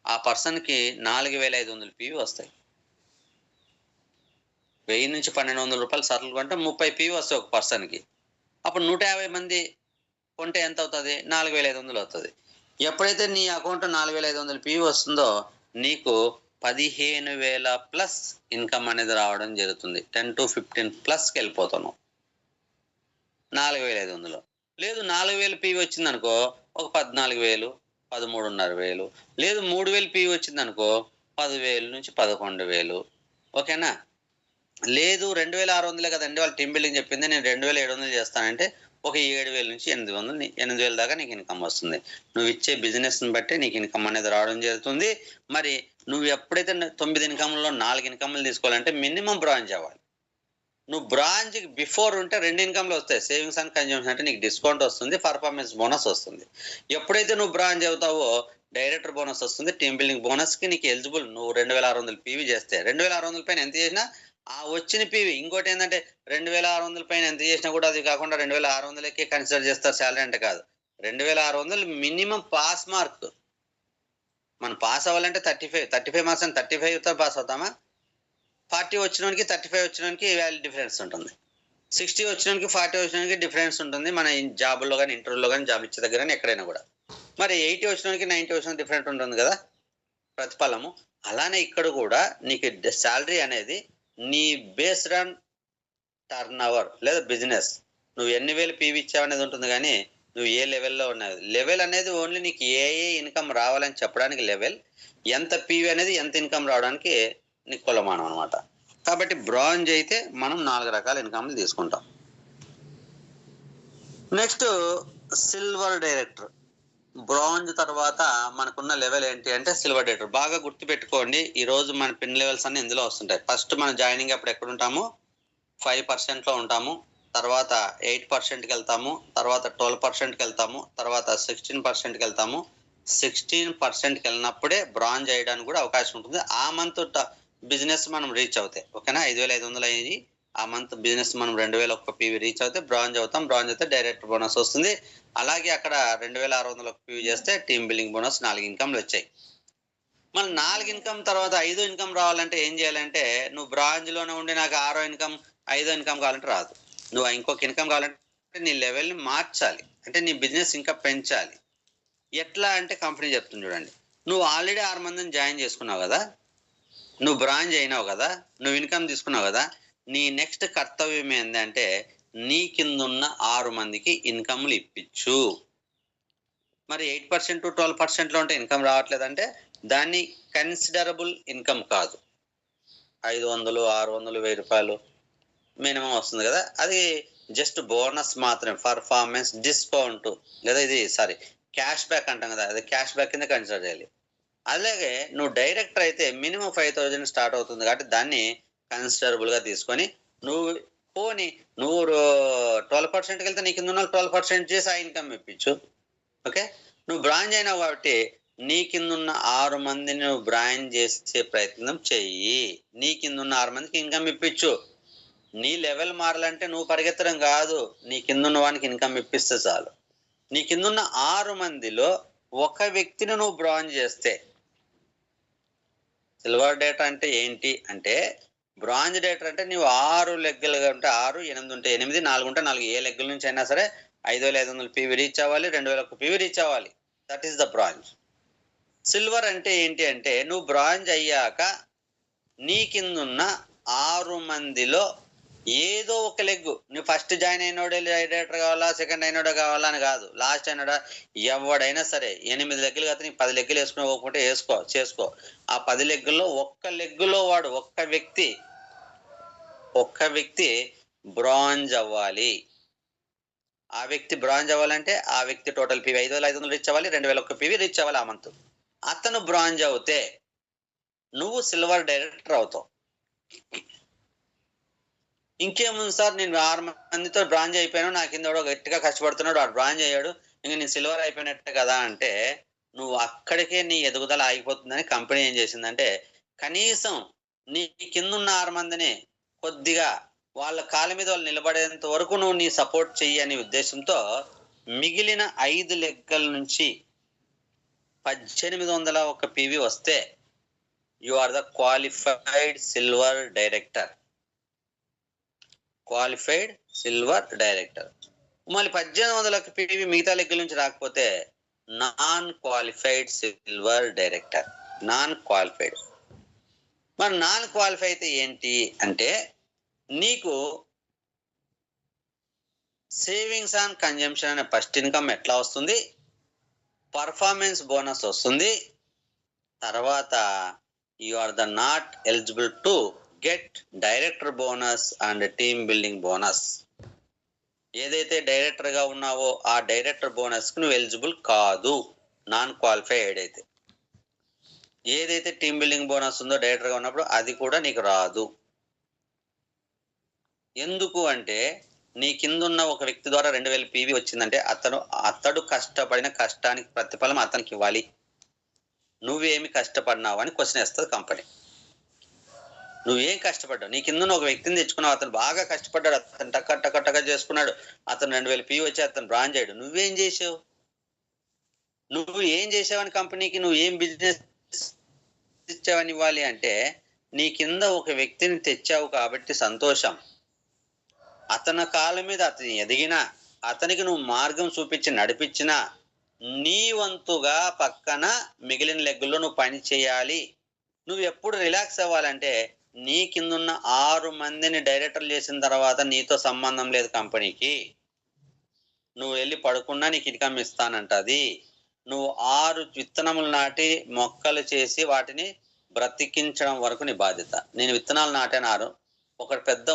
ఆ పర్సన్కి 4500 పీవీ వస్తాయి. 1000 నుంచి 1200 రూపాయల సరుకులు కొంటే 30 పీవీ వస్తాయి ఒక పర్సన్కి. అప్పుడు 150 మంది కొంటే ఎంత అవుతుంది? 4500 అవుతుంది. ఎప్పుడైతే నీ అకౌంట్ 4500 పీవీ వస్తుందో నీకు 15000 ప్లస్ ఇన్కమ్ అనేది రావడం జరుగుతుంది. 10 to 15 ప్లస్కి వెళ్ళిపోతాను 4500. లేదు 4000 పీవీ వచ్చింది అనుకో ఒక 14000, 13500. లేదు 3000 పీవీ వచ్చింది అనుకో 10000 నుంచి 11000. ఓకేనా? లేదు 2600 కదండి వాళ్ళు టీమ్ బిల్డింగ్ చెప్పింది, నేను 2700 చేస్తానంటే ఒక 7000 నుంచి 8000 దాకా నీకు ఇన్కమ్ వస్తుంది. నువ్వు ఇచ్చే బిజినెస్ని బట్టి నీకు ఇన్కమ్ అనేది రావడం జరుగుతుంది. మరి నువ్వు ఎప్పుడైతే 9 ఇన్కమ్లో 4 ఇన్కమ్లు తీసుకోవాలంటే మినిమం బ్రాంచ్ అవ్వాలి. నువ్వు బ్రాంచ్కి బిఫోర్ ఉంటే 2 ఇన్కమ్లు వస్తాయి. సేవింగ్స్ అండ్ కన్జ్యూమ్షన్ అంటే నీకు డిస్కౌంట్ వస్తుంది, పర్ఫార్మెన్స్ బోనస్ వస్తుంది. ఎప్పుడైతే నువ్వు బ్రాంచ్ అవుతావో డైరెక్టర్ బోనస్ వస్తుంది. టీమ్ బిల్డింగ్ బోనస్కి నీకు ఎలిజిబుల్. నువ్వు 2600 పీవీ చేస్తే 2600 పైన ఎంత చేసినా ఆ వచ్చిన పీవీ. ఇంకోటి ఏంటంటే 2600 పైన ఎంత చేసినా కూడా అది కాకుండా 2600కే కన్సిడర్ చేస్తారు శాలరీ అంటే కాదు. 2600 మినిమం పాస్ మార్క్. మనం పాస్ అవ్వాలంటే 35 మార్క్స్ అని 35తో పాస్ అవుతామా? 40 వచ్చినోనికి 35 వచ్చినోనికి వాల్యూ డిఫరెన్స్ ఉంటుంది. 60 వచ్చినోనికి 40 వచ్చినోనికి డిఫరెన్స్ ఉంటుంది. మన జాబుల్లో కానీ ఇంటర్వ్యూలో కానీ జాబ్ ఇచ్చే దగ్గర కానీ ఎక్కడైనా కూడా. మరి 80 వచ్చినోనికి 90 వచ్చిన డిఫరెంట్ ఉంటుంది కదా ప్రతిఫలము. అలానే ఇక్కడ కూడా నీకు శాలరీ అనేది నీ బేస్డ్ ఆన్ టర్న్ ఓవర్ లేదా బిజినెస్, నువ్వు ఎన్ని వేలు పీవీ ఇచ్చావు అనేది ఉంటుంది. కానీ నువ్వు ఏ లెవెల్లో ఉన్నది, లెవెల్ అనేది ఓన్లీ నీకు ఏ ఇన్కమ్ రావాలని చెప్పడానికి లెవెల్, ఎంత పీవీ అనేది ఎంత ఇన్కమ్ రావడానికి నీకు కొలమానం అనమాట. కాబట్టి బ్రాంజ్ అయితే మనం 4 రకాల ఇన్కమ్లు తీసుకుంటాం. Next silver director. బ్రాంజ్ తర్వాత మనకున్న లెవెల్ ఏంటి అంటే సిల్వర్ డైరెక్టర్. బాగా గుర్తుపెట్టుకోండి, ఈ రోజు మన పిన్ లెవెల్స్ అన్ని ఇందులో వస్తుంటాయి. ఫస్ట్ మనం జాయినింగ్ అప్పుడు ఎక్కడ ఉంటాము? 5% ఉంటాము, తర్వాత 8%కి వెళ్తాము, తర్వాత 12%కి వెళ్తాము, తర్వాత 16%కి వెళ్తాము. 16%కి వెళ్ళినప్పుడే బ్రాంజ్ అయ్యడానికి కూడా అవకాశం ఉంటుంది. ఆ మంత్ బిజినెస్ మనం రీచ్ అవుతాయి. ఓకేనా, 5,500 అయ్యి ఆ మంత్ బిజినెస్ మనం 2,001 పీవీ రీచ్ అవుతే బ్రాంజ్ అవుతాం. బ్రాంజ్ అయితే డైరెక్ట్ బోనస్ వస్తుంది. అలాగే అక్కడ 2,600 పీవీ చేస్తే టీమ్ బిల్డింగ్ బోనస్ 4 ఇన్కమ్లు వచ్చాయి. మన 4 ఇన్కమ్ తర్వాత 5 ఇన్కమ్ రావాలంటే ఏం చేయాలంటే, నువ్వు బ్రాంజ్ లోనే ఉండి నాకు 6 ఇన్కమ్ 5 ఇన్కమ్ కావాలంటే రాదు. నువ్వు ఇంకొక ఇన్కమ్ కావాలంటే నీ లెవెల్ని మార్చాలి, అంటే నీ బిజినెస్ ఇంకా పెంచాలి. ఎట్లా అంటే కంపెనీ చెప్తుంది చూడండి. నువ్వు ఆల్రెడీ 6 మందిని జాయిన్ చేసుకున్నావు కదా, నువ్వు బ్రాంజ్ అయినావు కదా, నువ్వు ఇన్కమ్ తీసుకున్నావు కదా, నీ నెక్స్ట్ కర్తవ్యం ఏంటంటే నీ కిందున్న 6 మందికి ఇన్కమ్లు ఇప్పించు. మరి 8% 12% ఉంటే ఇన్కమ్ రావట్లేదంటే దాన్ని కన్సిడరబుల్ ఇన్కమ్ కాదు. 500 600 1000 రూపాయలు మినిమం వస్తుంది కదా, అది జస్ట్ బోనస్ మాత్రమే, పర్ఫార్మెన్స్ డిస్కౌంట్ లేదా ఇది క్యాష్ బ్యాక్ అంటాం కదా, అది క్యాష్ బ్యాక్ కింద కన్సిడర్ చేయాలి. అలాగే నువ్వు డైరెక్టర్ అయితే మినిమం 5,000 స్టార్ట్ అవుతుంది కాబట్టి దాన్ని కన్సిడరబుల్ గా తీసుకొని నువ్వు నువ్వు 12%కి వెళ్తే నీ కింద ఉన్న 12% చేసి ఆ ఇన్కమ్ ఇప్పించు. ఓకే, నువ్వు బ్రాంజ్ అయినావు కాబట్టి నీ కిందున్న 6 మందిని నువ్వు బ్రాంజ్ చేసే ప్రయత్నం చెయ్యి. నీ కిందున్న 6 మందికి ఇన్కమ్ ఇప్పించు. నీ లెవెల్ మారాలంటే నువ్వు పరిగెత్తడం కాదు, నీ కిందున్న వానికి ఇన్కమ్ ఇప్పిస్తే చాలు. నీ కిందున్న 6 మందిలో ఒక వ్యక్తిని నువ్వు బ్రాంజ్ చేస్తే, సిల్వర్ డేటా అంటే ఏంటి అంటే, బ్రాంజ్ డేటా అంటే నువ్వు 6 లెగ్గలుగా ఉంటే 6, 8 ఉంటే 8, 4 ఉంటే 4, ఏ లెగ్గల నుంచి అయినా సరే 5,500 పీవీ రీచ్ అవ్వాలి, 2,001 పీవీ రీచ్ అవ్వాలి. That is the bronze. Silver అంటే ఏంటి అంటే, నువ్వు బ్రాంజ్ అయ్యాక నీ కిందున్న 6 మందిలో ఏదో ఒక లెగ్గు, నువ్వు ఫస్ట్ జాయిన్ అయినోడే డైరెక్టర్ కావాలా, సెకండ్ అయినోడే కావాలా అని కాదు, లాస్ట్ అయినోడా ఎవడైనా సరే 8 లెగ్గులు కదా, నీకు 10 లెగ్గులు వేసుకుని పోకుంటే చేసుకో. ఆ 10 లెగ్గుల్లో ఒక్క లెగ్గులో వాడు ఒక్క వ్యక్తి బ్రాంజ్ అవ్వాలి. ఆ వ్యక్తి బ్రాంజ్ అవ్వాలంటే ఆ వ్యక్తి టోటల్ పీవీ 5,500 రీచ్ అవ్వాలి, 2,001 పీవీ రీచ్ అవ్వాలి ఆ మంత్. అతను బ్రాంజ్ అవుతే నువ్వు సిల్వర్ డైరెక్టర్ అవుతావు. ఇంకేముంది సార్, నేను 6 మందితో బ్రాంజ్ అయిపోయాను, నా కింద గట్టిగా కష్టపడుతున్నాడు, వాడు బ్రాంజ్ అయ్యాడు, ఇంక నేను సిల్వర్ అయిపోయినట్టే కదా అంటే నువ్వు అక్కడికే నీ ఎదుగుదల ఆగిపోతుందని కంపెనీ ఏం చేసిందంటే, కనీసం నీ కింద ఉన్న 6 మందిని కొద్దిగా వాళ్ళ కాళ్ళ మీద వాళ్ళు నిలబడేంత వరకు నువ్వు నీ సపోర్ట్ చెయ్యి అనే ఉద్దేశంతో మిగిలిన 5 లెక్కల నుంచి 1,801 పీవీ వస్తే you are the qualified silver director. Qualified silver director. మళ్ళీ 1,800 పీవీ మిగతా లెక్కల నుంచి రాకపోతే non qualified silver director. Non qualified. మరి నాన్ క్వాలిఫై అయితే ఏంటి అంటే, నీకు సేవింగ్స్ ఆన్ కన్జంప్షన్ అనే ఫస్ట్ ఇన్కమ్ ఎట్లా వస్తుంది, పర్ఫార్మెన్స్ బోనస్ వస్తుంది, తర్వాత you are the not eligible to get director bonus and team building bonus. ఏదైతే డైరెక్టర్ గా ఉన్నావో ఆ డైరెక్టర్ బోనస్ కు నువ్వు ఎలిజిబుల్ కాదు, నాన్ క్వాలిఫైడ్ అయితే. ఏదైతే టీమ్ బిల్డింగ్ బోనస్ ఉందో డైరెక్టర్ గా ఉన్నప్పుడు అది కూడా నీకు రాదు. ఎందుకు అంటే, నీ కింద ఉన్న ఒక వ్యక్తి ద్వారా 2,000 పీవీ వచ్చిందంటే అతడు కష్టపడిన కష్టానికి ప్రతిఫలం అతనికి ఇవ్వాలి. నువ్వేమి కష్టపడినావు అని క్వశ్చన్ వేస్తుంది కంపెనీ. నువ్వేం కష్టపడ్డావు, నీ కింద ఒక వ్యక్తిని తెచ్చుకున్నావు, అతను బాగా కష్టపడ్డాడు, అతను టక్క చేసుకున్నాడు, అతను 2,000 పీవీ వచ్చి అతను బ్రాంజ్ అయ్యాడు, నువ్వేం చేసావు? నువ్వు ఏం చేసావని కంపెనీకి నువ్వు ఏం బిజినెస్ ఇచ్చావని ఇవ్వాలి అంటే, నీ కింద ఒక వ్యక్తిని తెచ్చావు కాబట్టి సంతోషం, అతని కాళ్ళ మీద అతని ఎదిగినా, అతనికి నువ్వు మార్గం చూపించి నడిపించినా, నీ వంతుగా పక్కన మిగిలిన లెగ్గుల్లో నువ్వు పని చేయాలి. నువ్వు ఎప్పుడు రిలాక్స్ అవ్వాలంటే, నీ కిందున్న 6 మందిని డైరెక్టర్లు చేసిన తర్వాత నీతో సంబంధం లేదు కంపెనీకి. నువ్వు వెళ్ళి పడుకున్నా నీకు ఇన్కమ్ ఇస్తానంటది. నువ్వు 6 విత్తనములు నాటి మొక్కలు చేసి వాటిని బ్రతికించడం వరకు నీ బాధ్యత. నేను విత్తనాలు నాటాను 6, ఒకటి పెద్ద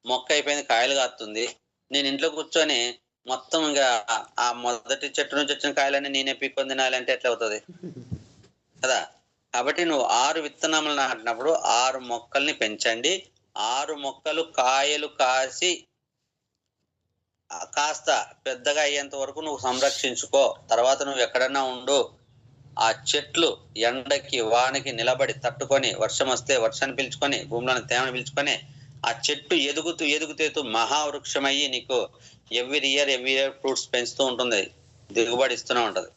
మొక్క అయిపోయింది, కాయలు కాస్తుంది, నేను ఇంట్లో కూర్చొని మొత్తం ఇంకా ఆ మొదటి చెట్టు నుంచి వచ్చిన కాయలన్నీ నేనే పీక్కొని తినాలి అంటే ఎట్లా అవుతుంది కదా. కాబట్టి నువ్వు 6 విత్తనములు నాటినప్పుడు 6 మొక్కల్ని పెంచండి. 6 మొక్కలు కాయలు కాసి కాస్త పెద్దగా అయ్యేంత వరకు నువ్వు సంరక్షించుకో. తర్వాత నువ్వు ఎక్కడన్నా ఉండు. ఆ చెట్లు ఎండకి వానకి నిలబడి తట్టుకొని, వర్షం వస్తే వర్షాన్ని పీల్చుకొని, భూమిలోని తేమని పీల్చుకొని, ఆ చెట్టు ఎదుగుతూ మహావృక్షమయ్యి నీకు ఎవ్రీ ఇయర్ ఫ్రూట్స్ పెంచుతూ ఉంటుంది, దిగుబడి ఇస్తూనే ఉంటది.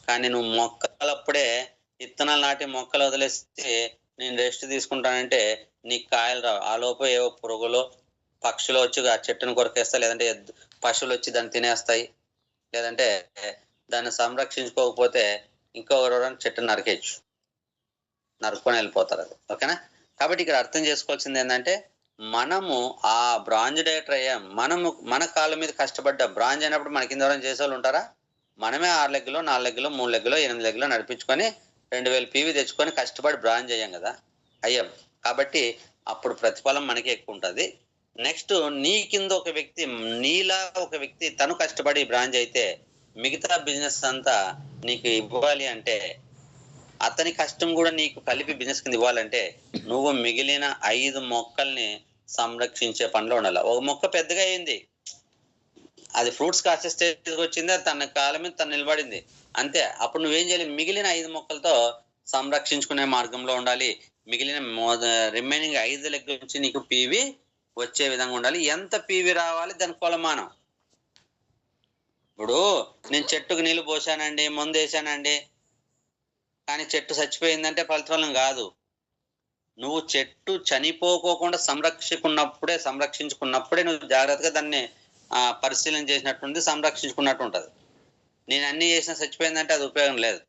కానీ నువ్వు మొక్కలప్పుడే విత్తనాలు నాటి మొక్కలు వదిలేస్తే నేను రెస్ట్ తీసుకుంటానంటే నీకు కాయలు రావు. ఆ లోపు ఏవో పురుగులు పక్షులు వచ్చి ఆ చెట్టును కొరికేస్తాయి, లేదంటే పశువులు వచ్చి దాన్ని తినేస్తాయి, లేదంటే దాన్ని సంరక్షించుకోకపోతే ఇంకొకరు చెట్టును నరుక్కొని వెళ్ళిపోతారు. అది ఓకేనా. కాబట్టి ఇక్కడ అర్థం చేసుకోవాల్సింది ఏంటంటే మనము ఆ బ్రాంజ్ డైరెక్టర్ అయ్యాం. మనము మన కాళ్ళ మీద కష్టపడ్డ బ్రాంజ్ అయినప్పుడు మన కింద ఎవరైనా చేసే వాళ్ళు ఉంటారా? మనమే 6 లెగ్గులో 4 లెగ్గులో 3 లెగ్గులో 8 లెగ్గులో నడిపించుకొని 2000 పీవీ తెచ్చుకొని కష్టపడి బ్రాంజ్ అయ్యాం కదా, అయ్యాం. కాబట్టి అప్పుడు ప్రతిఫలం మనకి ఎక్కువ ఉంటుంది. నెక్స్ట్ నీ కింద ఒక వ్యక్తి, నీలా ఒక వ్యక్తి తను కష్టపడి బ్రాంజ్ అయితే మిగతా బిజినెస్ అంతా నీకు ఇవ్వాలి అంటే, అతని కష్టం కూడా నీకు కలిపి బిజినెస్ కింద ఇవ్వాలంటే నువ్వు మిగిలిన 5 మొక్కల్ని సంరక్షించే పనిలో ఉండాలి. ఒక మొక్క పెద్దగా అయింది, అది ఫ్రూట్స్ కాసే స్టేజ్కి వచ్చింది, తన కాళ్ళ మీద తను నిలబడింది అంతే. అప్పుడు నువ్వేం చేయాలి? మిగిలిన 5 మొక్కలతో సంరక్షించుకునే మార్గంలో ఉండాలి. మిగిలిన రిమైనింగ్ 5 లెక్క నుంచి నీకు పీవీ వచ్చే విధంగా ఉండాలి. ఎంత పీవీ రావాలి దాని కొలమానం. ఇప్పుడు నేను చెట్టుకు నీళ్లు పోసానండి, మందు వేసానండి, కానీ చెట్టు చచ్చిపోయిందంటే ఫలితం కాదు. నువ్వు చెట్టు చనిపోకోకుండా సంరక్షించుకున్నప్పుడే నువ్వు జాగ్రత్తగా దాన్ని పరిశీలన చేసినట్టుంది, సంరక్షించుకున్నట్టు ఉంటుంది. నేను అన్ని చేసినా చచ్చిపోయిందంటే అది ఉపయోగం లేదు,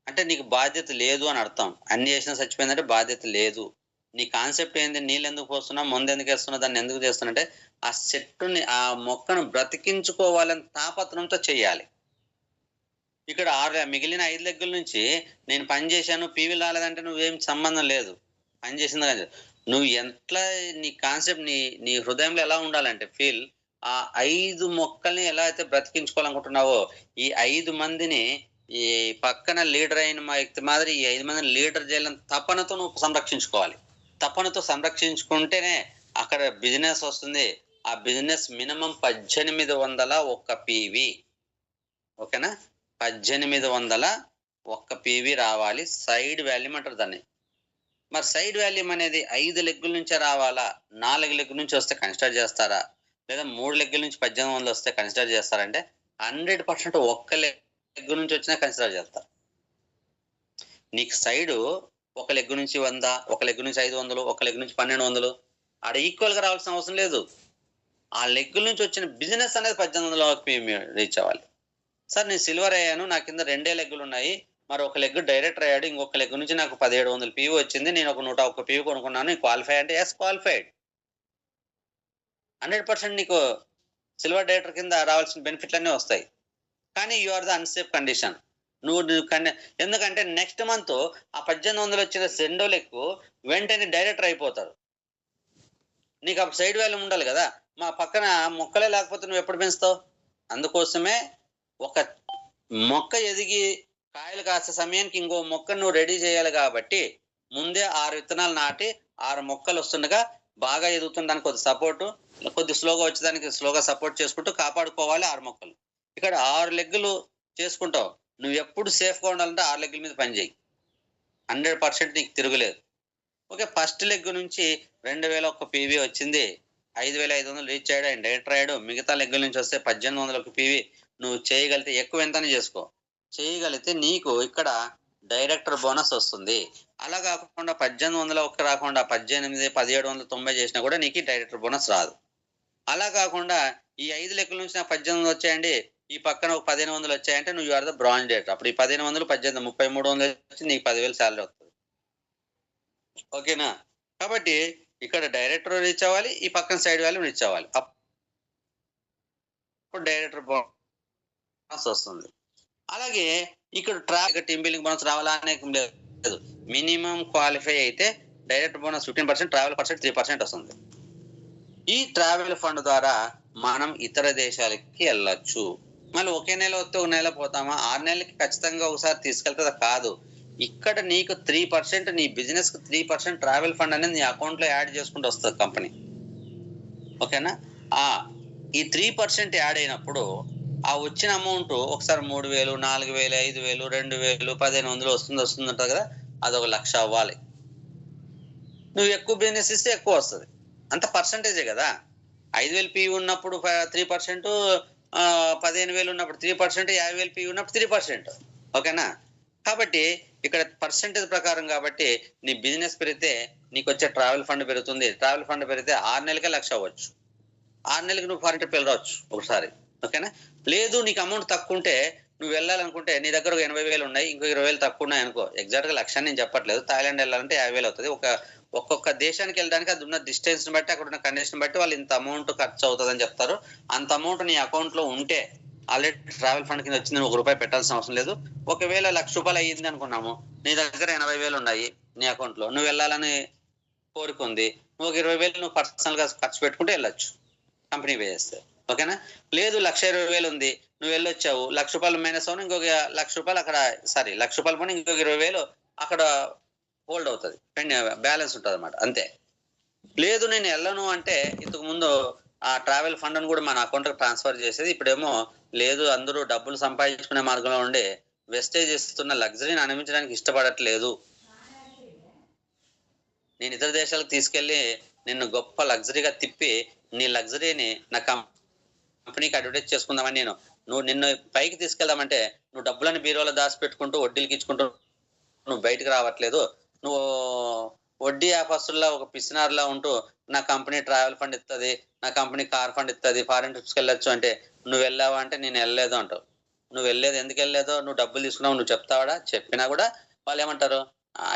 అంటే నీకు బాధ్యత లేదు అని అర్థం. అన్ని చేసినా చచ్చిపోయిందంటే బాధ్యత లేదు. నీ కాన్సెప్ట్ ఏంది? నీళ్ళు ఎందుకు పోస్తున్నావు, మందు ఎందుకు వేస్తున్నావు, దాన్ని ఎందుకు చేస్తున్నా అంటే ఆ చెట్టుని ఆ మొక్కను బ్రతికించుకోవాలని తాపత్రంతో చెయ్యాలి. ఇక్కడ మిగిలిన 5 లెగ్గుల నుంచి నేను పని చేశాను పీవీ రాలేదంటే నువ్వేం సంబంధం లేదు, పని చేసింది కానీ. నువ్వు ఎట్లా నీ కాన్సెప్ట్ నీ హృదయంలో ఎలా ఉండాలంటే ఫీల్, ఆ 5 మొక్కల్ని ఎలా అయితే బ్రతికించుకోవాలనుకుంటున్నావో ఈ 5 మందిని ఈ పక్కన లీడర్ అయిన మా వ్యక్తి మాదిరి ఈ 5 మందిని లీడర్ చేయాలని తపనతో నువ్వు సంరక్షించుకోవాలి. తపనతో సంరక్షించుకుంటేనే అక్కడ బిజినెస్ వస్తుంది. ఆ బిజినెస్ మినిమం 1800 ఒక్క పీవీ. ఓకేనా, 1800 ఒక్క పీవీ రావాలి. సైడ్ వాల్యూమ్ అంటారు దాన్ని. మరి సైడ్ వాల్యూమ్ అనేది 5 లెగ్గుల నుంచే రావాలా, 4 లెగ్గుల నుంచి వస్తే కన్సిడర్ చేస్తారా, లేదా 3 లెగ్గుల నుంచి 1800 వస్తే కన్సిడర్ చేస్తారంటే 100% ఒక్క లెగ్గు నుంచి వచ్చినా కన్సిడర్ చేస్తారు. నీకు సైడు ఒక లెగ్గు నుంచి 100, ఒక లెగ్గు నుంచి 500, ఒక లెగ్గు నుంచి 1200 ఆడ ఈక్వల్ గా రావాల్సిన అవసరం లేదు. ఆ లెగ్గుల నుంచి వచ్చిన బిజినెస్ అనేది 1800 రీచ్ అవ్వాలి. సార్ నేను సిల్వర్ అయ్యాను, నా కింద 2 లెగ్గులు ఉన్నాయి, మరి ఒక లెగ్ డైరెక్టర్ అయ్యాడు, ఇంకొక లెగ్ నుంచి నాకు 1700 పీవీ వచ్చింది, నేను ఒక 101 పీవీ కొనుక్కున్నాను, క్వాలిఫై అంటే ఎస్ క్వాలిఫైడ్. 100% నీకు సిల్వర్ డైరెక్టర్ కింద రావాల్సిన బెనిఫిట్లన్నీ వస్తాయి. కానీ you are the unsafe condition. నువ్వు ఎందుకంటే నెక్స్ట్ మంత్ ఆ 1800 వచ్చిన 2వ లెక్కు వెంటనే డైరెక్టర్ అయిపోతారు. నీకు అప్పుడు సైడ్ వాల్యూ ఉండాలి కదా. మా పక్కన మొక్కలే లేకపోతే నువ్వు ఎప్పుడు పెంచుతావు? అందుకోసమే ఒక మొక్క ఎదిగి కాయలు కాసే సమయానికి ఇంకో మొక్క నువ్వు రెడీ చేయాలి. కాబట్టి ముందే 6 విత్తనాలు నాటి 6 మొక్కలు వస్తుండగా బాగా ఎదుగుతుండడానికి కొద్ది సపోర్టు, కొద్ది స్లోగా వచ్చేదానికి స్లోగా సపోర్ట్ చేసుకుంటూ కాపాడుకోవాలి 6 మొక్కలు. ఇక్కడ 6 లెగ్గులు చేసుకుంటావు. నువ్వు ఎప్పుడు సేఫ్గా ఉండాలంటే 6 లెగ్గుల మీద పని చేయి. 100% నీకు తిరుగులేదు. ఓకే, ఫస్ట్ లెగ్ నుంచి 2000 పీవీ వచ్చింది, 5500 రీచ్ అయ్యాడు, ఆయన డైరెక్టర్ అయ్యాడు. మిగతా లెగ్గుల నుంచి వస్తే 1800 పీవీ నువ్వు చేయగలిగితే ఎక్కువ ఎంతనే చేసుకో, చేయగలిగితే నీకు ఇక్కడ డైరెక్టర్ బోనస్ వస్తుంది. అలా కాకుండా 1800 రాకుండా 18, 1790 చేసినా కూడా నీకు డైరెక్టర్ బోనస్ రాదు. అలా కాకుండా ఈ 5 లెక్కల నుంచి నాకు 1800 వచ్చాయండి, ఈ పక్కన ఒక 1500 వచ్చాయంటే నువ్వు ఆర్ ద బ్రాంజ్ డైరెక్టర్. అప్పుడు ఈ 1500, 1800, 3300 వచ్చి నీకు 10,000 శాలరీ వస్తుంది. ఓకేనా. కాబట్టి ఇక్కడ డైరెక్టర్ రీచ్ అవ్వాలి, ఈ పక్కన సైడ్ వాల్యూ రీచ్ అవ్వాలి, అప్పుడు డైరెక్టర్ బోనస్ వస్తుంది. అలాగే ఇక్కడ టీమ్ బిల్డింగ్ బోనస్ రావాలా అనే లేదు. మినిమం క్వాలిఫై అయితే డైరెక్ట్ బోనస్ 15%, ట్రావెల్ 3% వస్తుంది. ఈ ట్రావెల్ ఫండ్ ద్వారా మనం ఇతర దేశాలకి వెళ్ళొచ్చు. మళ్ళీ ఒకే నెల వస్తే ఒక నెల పోతామా? 6 నెలలకి ఖచ్చితంగా ఒకసారి తీసుకెళ్తదా? కాదు. ఇక్కడ నీకు 3% నీ బిజినెస్‌కి 3% ట్రావెల్ ఫండ్ అనేది నీ అకౌంట్‌లో యాడ్ చేసుకుంటూ వస్తది కంపెనీ. ఓకేనా? ఆ! ఈ 3% యాడ్ అయినప్పుడు ఆ వచ్చిన అమౌంట్ ఒకసారి 3000, 4000, 5000, 2000, 1500 వస్తుంటది కదా! అదొక 1,00,000 అవ్వాలి. నువ్వు ఎక్కువ బిజినెస్ ఇస్తే ఎక్కువ వస్తది. అంత పర్సెంటేజే కదా! 5,000 పీవీ ఉన్నప్పుడు 3%, 15,000 ఉన్నప్పుడు 3%, 50,000 పీవీ ఉన్నప్పుడు 3%. ఓకేనా? కాబట్టి ఇక్కడ పర్సెంటేజ్ ప్రకారం కాబట్టి నీ బిజినెస్ పెరిగితే నీకొచ్చే ట్రావెల్ ఫండ్ పెరుగుతుంది. ట్రావెల్ ఫండ్ పెరిగితే 6 నెలలకే 1,00,000 అవ్వచ్చు. 6 నెలలకి నువ్వు ఫారిన్ ట్రిప్ వెళ్ళవచ్చు ఒకసారి. ఓకేనా? లేదు నీకు అమౌంట్ తక్కువుంటే నువ్వు వెళ్ళాలనుకుంటే నీ దగ్గర ఒక 80,000 ఉన్నాయి. ఇంకో 20,000 తక్కువ ఉన్నాయనుకో. ఎగ్జాక్ట్‌గా 1,00,000 అని నేను చెప్పట్లేదు. థాయిలాండ్ వెళ్ళాలంటే 50,000 అవుతది. ఒక్కొక్క దేశానికి వెళ్ళడానికి అది ఉన్న డిస్టెన్స్‌ని బట్టి అక్కడ ఉన్న కండిషన్ బట్టి వాళ్ళు ఇంత అమౌంట్ ఖర్చు అవుతదని చెప్తారు. అంత అమౌంట్ నీ అకౌంట్‌లో ఉంటే ఆల్రెడీ ట్రావెల్ ఫండ్ కింద వచ్చింది. నువ్వు రూపాయి పెట్టాల్సిన అవసరం లేదు. ఒకవేళ ₹1,00,000 అయ్యింది అనుకున్నాము. నీ దగ్గర 80,000 ఉన్నాయి నీ అకౌంట్‌లో. నువ్వు వెళ్ళాలని కోరిక ఉంది. నువ్వు ఒక 20,000 నువ్వు పర్సనల్‌గా ఖర్చు పెట్టుకుంటే వెళ్ళొచ్చు. కంపెనీ పే చేస్తది. ఓకేనా? లేదు 1,20,000 ఉంది. నువ్వు వెళ్ళొచ్చావు. ₹1,00,000 మైనస్ అవును. ఇంకొక ₹1,00,000 అక్కడ ₹1,00,000 పోనీ ఇంకొక 20,000 అక్కడ హోల్డ్ అవుతది. బ్యాలెన్స్ ఉంటదన్నమాట. అంతే. లేదు నేను ఎళ్ళను అంటే ఇంతకు ముందు ఆ ట్రావెల్ ఫండ్‌ని కూడా మన అకౌంట్‌కి ట్రాన్స్‌ఫర్ చేసేది. ఇప్పుడేమో లేదు అందరూ డబ్బులు సంపాదించుకునే మార్గంలో ఉండి వెస్టేజ్ ఇస్తున్న లగ్జరీని అనుభవించడానికి ఇష్టపడట్లేదు. నేను ఇతర దేశాలకు తీసుకెళ్ళి నిన్ను గొప్ప లగ్జరీగా తిప్పి నీ లగ్జరీని నా కంపెనీకి అడ్వర్టైజ్ చేసుకుందామని నిన్ను పైకి తీసుకెళ్దామంటే నువ్వు డబ్బులని బీరువాలో దాచిపెట్టుకుంటూ వడ్డీలకి ఇచ్చుకుంటూ నువ్వు బయటకు రావట్లేదు. నువ్వు వడ్డీ వ్యాపారస్తుల్లా ఒక పిసినారిలా ఉంటూ నా కంపెనీ ట్రావెల్ ఫండ్ ఇస్తది. నా కంపెనీ కార్ ఫండ్ ఇస్తది. ఫారిన్ ట్రిప్స్‌కి వెళ్ళొచ్చు అంటే నువ్వు వెళ్ళావా అంటే నేను వెళ్ళలేదు అంటావు. నువ్వు వెళ్ళలేదు ఎందుకు వెళ్ళలేదో నువ్వు డబ్బులు తీసుకున్నావు నువ్వు చెప్తావాడా? చెప్పినా కూడా వాళ్ళు ఏమంటారు?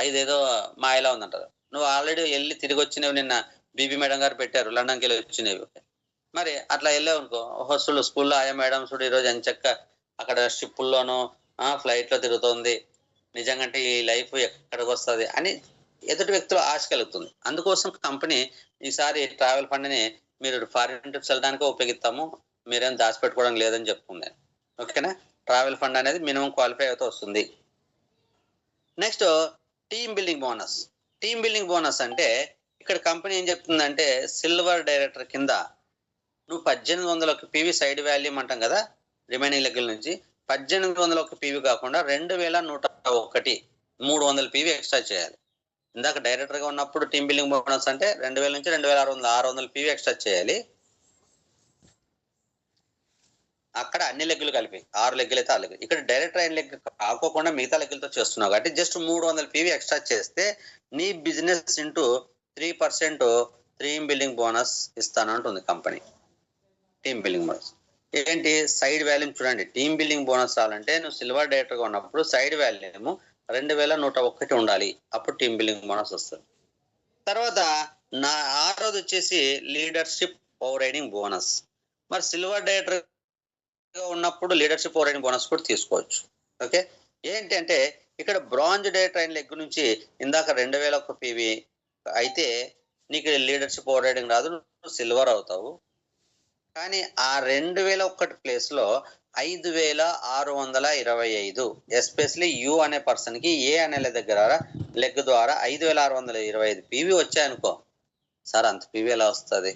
ఇదేదో మాయలా ఉందంటారు. నువ్వు ఆల్రెడీ వెళ్ళి తిరిగి వచ్చినవి నిన్న బీబీ మేడం గారు పెట్టారు. లండన్‌కి వెళ్ళి వచ్చినవి. మరి అట్లా వెళ్ళావనుకో హోస్టల్ స్కూల్లో ఆయా మేడం చూడు ఈరోజు ఎంచక్కా అక్కడ షిప్పుల్లోనూ ఫ్లైట్‌లో తిరుగుతోంది. నిజంగంటే ఈ లైఫ్ ఎక్కడికొస్తది అని ఎదుటి వ్యక్తిలో ఆశ కలుగుతుంది. అందుకోసం కంపెనీ ఈసారి ట్రావెల్ ఫండ్‌ని మీరు ఫారిన్ ట్రిప్స్ వెళ్ళడానికే ఉపయోగిస్తాము. మీరేం దాచిపెట్టుకోవడం లేదని చెప్తుంది. ఓకేనా? ట్రావెల్ ఫండ్ అనేది మినిమమ్ క్వాలిఫై అవుతూ వస్తుంది. Next team building bonus. Team building bonus అంటే ఇక్కడ కంపెనీ ఏం చెప్తుందంటే సిల్వర్ డైరెక్టర్ కింద నువ్వు 1800 పీవీ సైడ్ వాల్యూమ్ అంటాం కదా రిమైనింగ్ లెగ్గుల నుంచి 1800 పీవీ కాకుండా 2101 300 పీవీ ఎక్స్ట్రా చేయాలి. ఇందాక డైరెక్టర్ గా ఉన్నప్పుడు టీమ్ బిల్డింగ్ బోనస్ అంటే 2000 నుంచి 2600 పీవీ ఎక్స్ట్రా చేయాలి. అక్కడ అన్ని లెగ్గులు కలిపి 6 లెగ్గులు అయితే 6 లెగ్గులు. ఇక్కడ డైరెక్టర్ అయిన లెగ్ కాకోకుండా మిగతా లెగ్గులతో చేస్తున్నావు కాబట్టి జస్ట్ 300 పీవీ ఎక్స్ట్రా చేస్తే నీ business into 3% team building bonus ఇస్తానంటుంది కంపెనీ. టీమ్ బిల్డింగ్ బోనస్ ఏంటి? సైడ్ వాల్యూమ్ చూడండి. టీమ్ బిల్డింగ్ బోనస్ రావాలంటే నువ్వు సిల్వర్ డైరెక్టర్ గా ఉన్నప్పుడు సైడ్ వాల్యూమ్ 2101 ఉండాలి. అప్పుడు టీమ్ బిల్డింగ్ బోనస్ వస్తుంది. తర్వాత ఆరోది వచ్చేసి లీడర్షిప్ ఓవర్ రైడింగ్ బోనస్. మరి సిల్వర్ డైరెక్టర్ గా ఉన్నప్పుడు లీడర్షిప్ ఓవర్ రైడింగ్ బోనస్ కూడా తీసుకోవచ్చు. ఓకే, ఏంటి అంటే ఇక్కడ బ్రాంజ్ డైరెక్టర్ అయిన లెగ్ నుంచి ఇందాక 2001 పీవీ అయితే నీకు లీడర్షిప్ ఓవర్ రైడింగ్ రాదు, నువ్వు సిల్వర్ అవుతావు. కానీ ఆ 2001 ప్లేస్ లో 5,625 ఎస్పెషలీ యు అనే పర్సన్ కి ఏ అనే లెగ్ ద్వారా 5,625 పీవీ వచ్చాయనుకో. సార్ అంత పీవీ ఎలా వస్తుంది?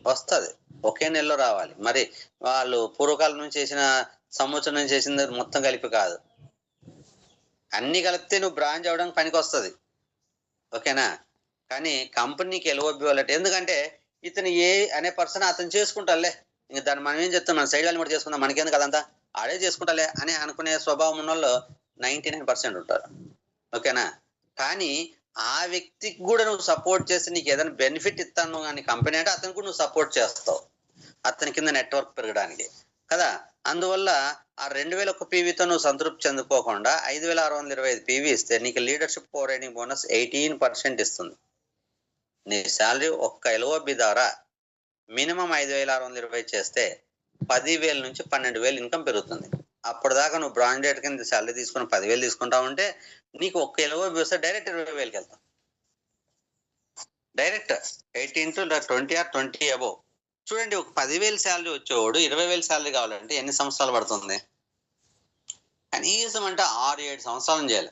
వస్తుంది, ఒకే నెలలో రావాలి. మరి వాళ్ళు పూర్వకాలం నుంచి చేసిన సంవత్సరం నుంచి చేసింది మొత్తం కలిపి కాదు, అన్ని కలిపితే నువ్వు బ్రాంచ్ అవ్వడానికి పనికి వస్తుంది. ఓకేనా? కానీ కంపెనీకి ఎల్ఓబి వాళ్ళకి ఎందుకంటే ఇతను ఏ అనే పర్సన్ అతను చేసుకుంటాలే, ఇంకా దాన్ని మనం ఏం చెప్తాం, మన సైడ్ వాళ్ళు కూడా చేసుకుందాం, మనకేందుకు అదంతా ఆడే చేసుకుంటాలే అని అనుకునే స్వభావం ఉన్న వాళ్ళు 99% ఉంటారు. ఓకేనా? కానీ ఆ వ్యక్తికి కూడా నువ్వు సపోర్ట్ చేసి నీకు ఏదైనా బెనిఫిట్ ఇస్తాను కానీ కంపెనీ అంటే అతను కూడా నువ్వు సపోర్ట్ చేస్తావు, అతని కింద నెట్వర్క్ పెరగడానికి కదా. అందువల్ల ఆ 2001 పీవీతో నువ్వు సంతృప్తి చెందుకోకుండా 5,625 పీవీ ఇస్తే నీకు లీడర్షిప్ ఓవర్ రైడింగ్ బోనస్ 18% ఇస్తుంది. నీ శాలరీ ఒక్క ఎల్ఓబి ద్వారా మినిమం 5,620 చేస్తే 10,000 నుంచి 12,000 ఇన్కమ్ పెరుగుతుంది. అప్పటిదాకా నువ్వు బ్రాండెడ్ కింద శాలరీ తీసుకుని 10,000 తీసుకుంటా ఉంటే నీకు ఒక్క ఎల్ఓబి వస్తే డైరెక్ట్ 20,000కి వెళ్తావు. డైరెక్ట్ 18 to 20 or 20 అబోవ్ చూడండి, ఒక 10,000 శాలరీ వచ్చేవాడు 20,000 శాలరీ కావాలంటే ఎన్ని సంవత్సరాలు పడుతుంది? కనీసం అంటే 6-7 సంవత్సరాలు చేయాలి,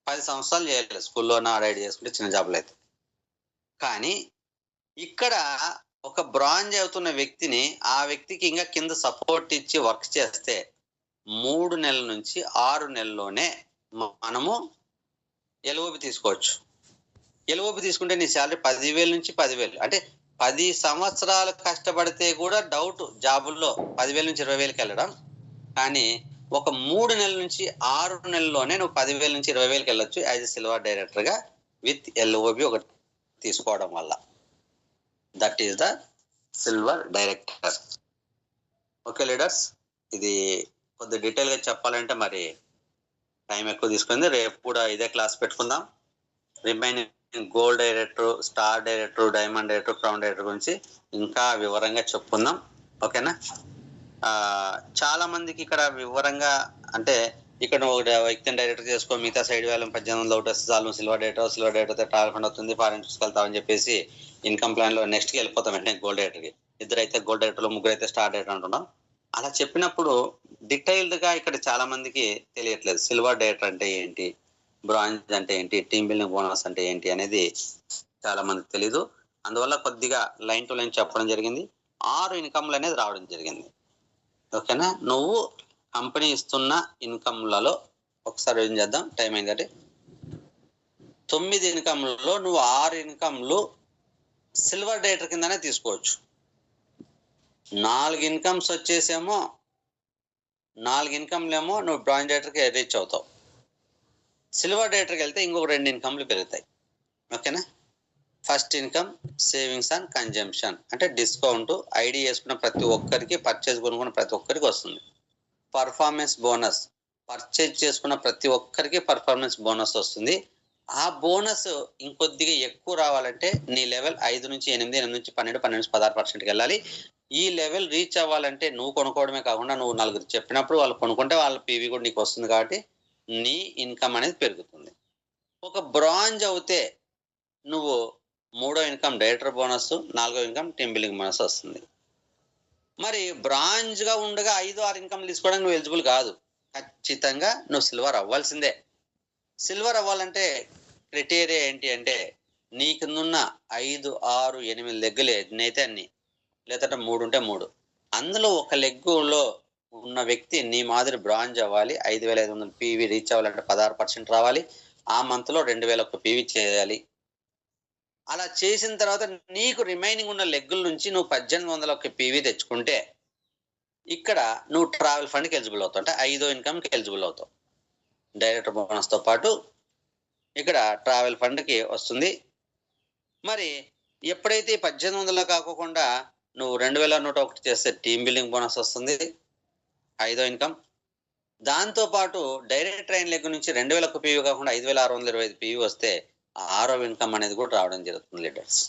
10 సంవత్సరాలు చేయాలి స్కూల్లోనే ఆడ చేసుకుంటే చిన్న జాబులు అయితే. కానీ ఇక్కడ ఒక బ్రాంజ్ అవుతున్న వ్యక్తిని ఆ వ్యక్తికి ఇంకా కింద సపోర్ట్ ఇచ్చి వర్క్ చేస్తే 3 నెలల నుంచి 6 నెలల్లోనే మనము ఎల్ఓపి తీసుకోవచ్చు. ఎల్ఓపి తీసుకుంటే నీ శాలరీ 10,000 నుంచి 10,000, అంటే 10 సంవత్సరాలు కష్టపడితే కూడా డౌట్ జాబుల్లో 10,000 నుంచి 20,000కి వెళ్ళడం. కానీ ఒక 3 నెలల నుంచి 6 నెలల్లోనే నువ్వు 10,000 నుంచి 20,000కి వెళ్ళొచ్చు యాజ్ ఎ సిల్వర్ డైరెక్టర్గా విత్ ఎల్ఓపి ఒకటి తీసుకోవడం వల్ల. That is the silver director. Okay leaders, ఇది కొద్ది డీటెయిల్గా చెప్పాలంటే మరి టైం ఎక్కువ తీసుకుంది. రేపు కూడా ఇదే క్లాస్ పెట్టుకుందాం. Remaining gold director, star director, diamond director, crown director గురించి ఇంకా వివరంగా చెప్పుకుందాం. ఓకేనా? చాలా మందికి ఇక్కడ వివరంగా అంటే ఇక్కడ ఒక వ్యక్తిని డైరెక్టర్ చేసుకో, మిగతా సైడ్ వేలం 1800 ఒకటి వస్తే చాలు సిల్వర్ డైరెక్టర్ ట్రావెల్ అవుతుంది, ఫారెన్ తీసుకెళ్తామని చెప్పేసి ఇన్కమ్ ప్లాన్ లో నెక్స్ట్కి వెళ్ళిపోతాం వెంటనే గోల్డ్ డైరెక్టర్కి. ఇద్దరైతే గోల్డ్ డైరెక్టర్లు, ముగ్గురైతే స్టార్ డైరెక్టర్ అంటున్నాం. అలా చెప్పినప్పుడు డీటెయిల్డ్ గా ఇక్కడ చాలా మందికి తెలియట్లేదు. సిల్వర్ డైరెక్టర్ అంటే ఏంటి, బ్రాంజ్ అంటే ఏంటి, టీమ్ బిల్డింగ్ బోనస్ అంటే ఏంటి అనేది చాలా మందికి తెలీదు. అందువల్ల కొద్దిగా లైన్ టు లైన్ చెప్పడం జరిగింది. 6 ఇన్కమ్లు అనేది రావడం జరిగింది. ఓకేనా? నువ్వు కంపెనీ ఇస్తున్న ఇన్కమ్లలో ఒకసారి ఏం చేద్దాం, టైం అయిందంటే 9 ఇన్కమ్లలో నువ్వు 6 ఇన్కమ్లు సిల్వర్ డైరెక్టర్ కిందనే తీసుకోవచ్చు. 4 ఇన్కమ్స్ వచ్చేసేమో 4 ఇన్కమ్లేమో నువ్వు బ్రాంజ్ డైరెక్టర్కి రీచ్ అవుతావు. సిల్వర్ డైరెక్టర్కి వెళ్తే ఇంకొక 2 ఇన్కమ్లు పెరుగుతాయి. ఓకేనా? First income savings and consumption, అంటే డిస్కౌంట్ ఐడి చేసుకున్న ప్రతి ఒక్కరికి, పర్చేజ్ కొనుక్కున్న ప్రతి ఒక్కరికి వస్తుంది. పర్ఫార్మెన్స్ బోనస్, పర్చేజ్ చేసుకున్న ప్రతి ఒక్కరికి పర్ఫార్మెన్స్ బోనస్ వస్తుంది. ఆ బోనస్ ఇంకొద్దిగా ఎక్కువ రావాలంటే నీ లెవెల్ 5 నుంచి 8, 8 నుంచి 12, 12 నుంచి 16% వెళ్ళాలి. ఈ లెవెల్ రీచ్ అవ్వాలంటే నువ్వు కొనుక్కోవడమే కాకుండా నువ్వు నలుగురు చెప్పినప్పుడు వాళ్ళు కొనుక్కుంటే వాళ్ళ పీవీ కూడా నీకు వస్తుంది, కాబట్టి నీ ఇన్కమ్ అనేది పెరుగుతుంది. ఒక బ్రాంజ్ అవుతే నువ్వు 3వ ఇన్కమ్ డైరెక్టర్ బోనస్, 4వ ఇన్కమ్ టీమ్ బిల్డింగ్ బోనస్ వస్తుంది. మరి బ్రాంజ్ గా ఉండగా 5-6 ఇన్కమ్ తీసుకోవడానికి నువ్వు ఎలిజిబుల్ కాదు. ఖచ్చితంగా నువ్వు సిల్వర్ అవ్వాల్సిందే. సిల్వర్ అవ్వాలంటే క్రైటీరియా ఏంటి అంటే నీ కిందున్న 5, 6, 8 లెగ్గులు ఎన్నైతే అన్ని, లేదంటే 3 ఉంటే 3, అందులో ఒక లెగ్గులో ఉన్న వ్యక్తి నీ మాదిరి బ్రాంజ్ అవ్వాలి. 5,500 పీవీ రీచ్ అవ్వాలంటే 16% రావాలి. ఆ మంత్ లో 2,000 పీవీ చేయాలి. అలా చేసిన తర్వాత నీకు రిమైనింగ్ ఉన్న లెగ్గుల నుంచి నువ్వు 1,800 పీవీ తెచ్చుకుంటే ఇక్కడ నువ్వు ట్రావెల్ ఫండ్కి ఎలిజిబుల్ అవుతావు, అంటే 5వ ఇన్కమ్కి ఎలిజిబుల్ అవుతావు. డైరెక్టర్ బోనస్తో పాటు ఇక్కడ ట్రావెల్ ఫండ్కి వస్తుంది. మరి ఎప్పుడైతే 1,800 కాకుండా నువ్వు 2,101 చేస్తే టీమ్ బిల్డింగ్ బోనస్ వస్తుంది, 5వ ఇన్కమ్. దాంతోపాటు డైరెక్ట్ ట్రైన్ లెగ్ నుంచి 2,000 పీవీ కాకుండా 5,625 పీవీ వస్తే 6వ ఇన్కమ్ అనేది కూడా రావడం జరుగుతుంది లీడర్స్.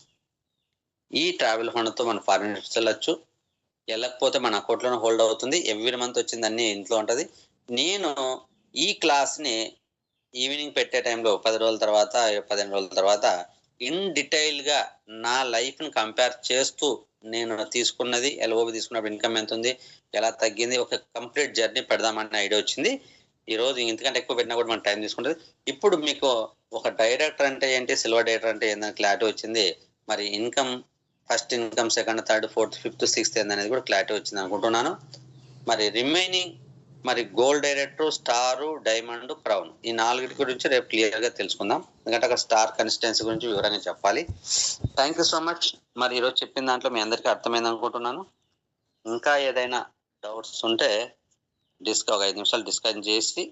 ఈ ట్రావెల్ ఫండ్తో మనం ఫారిన్ వెళ్ళొచ్చు, వెళ్ళకపోతే మన అకౌంట్లోనే హోల్డ్ అవుతుంది. ఎవ్రీ మంత్ వచ్చింది అన్ని ఇంట్లో ఉంటుంది. నేను ఈ క్లాస్ని ఈవినింగ్ పెట్టే టైంలో 10 రోజుల తర్వాత 15 రోజుల తర్వాత ఇన్ డీటెయిల్గా నా లైఫ్ని కంపేర్ చేస్తూ నేను తీసుకున్నది, ఎల్ఓబి తీసుకున్నప్పుడు ఇన్కమ్ ఎంత ఉంది, ఎలా తగ్గింది, ఒక కంప్లీట్ జర్నీ పెడదామన్న ఐడియా వచ్చింది. ఈరోజు ఇంతకంటే ఎక్కువ పెట్టినా కూడా మనకు టైం తీసుకుంటుంది. ఇప్పుడు మీకు ఒక డైరెక్టర్ అంటే ఏంటి, సిల్వర్ డైరెక్టర్ అంటే ఏంటని క్లారిటీ వచ్చింది. మరి income first income, second, third, fourth, fifth, sixth ఏందనేది కూడా క్లారిటీ వచ్చింది అనుకుంటున్నాను. మరి రిమైనింగ్ మరి gold director, star, diamond, crown, ఈ 4 గురించి రేపు క్లియర్గా తెలుసుకుందాం. ఎందుకంటే అక్కడ స్టార్ కన్సిస్టెన్సీ గురించి వివరంగా చెప్పాలి. Thank you so much. మరి ఈరోజు చెప్పిన దాంట్లో మీ అందరికీ అర్థమైంది అనుకుంటున్నాను. ఇంకా ఏదైనా డౌట్స్ ఉంటే ఒక 5 నిమిషాలు డిస్కస్ చేసి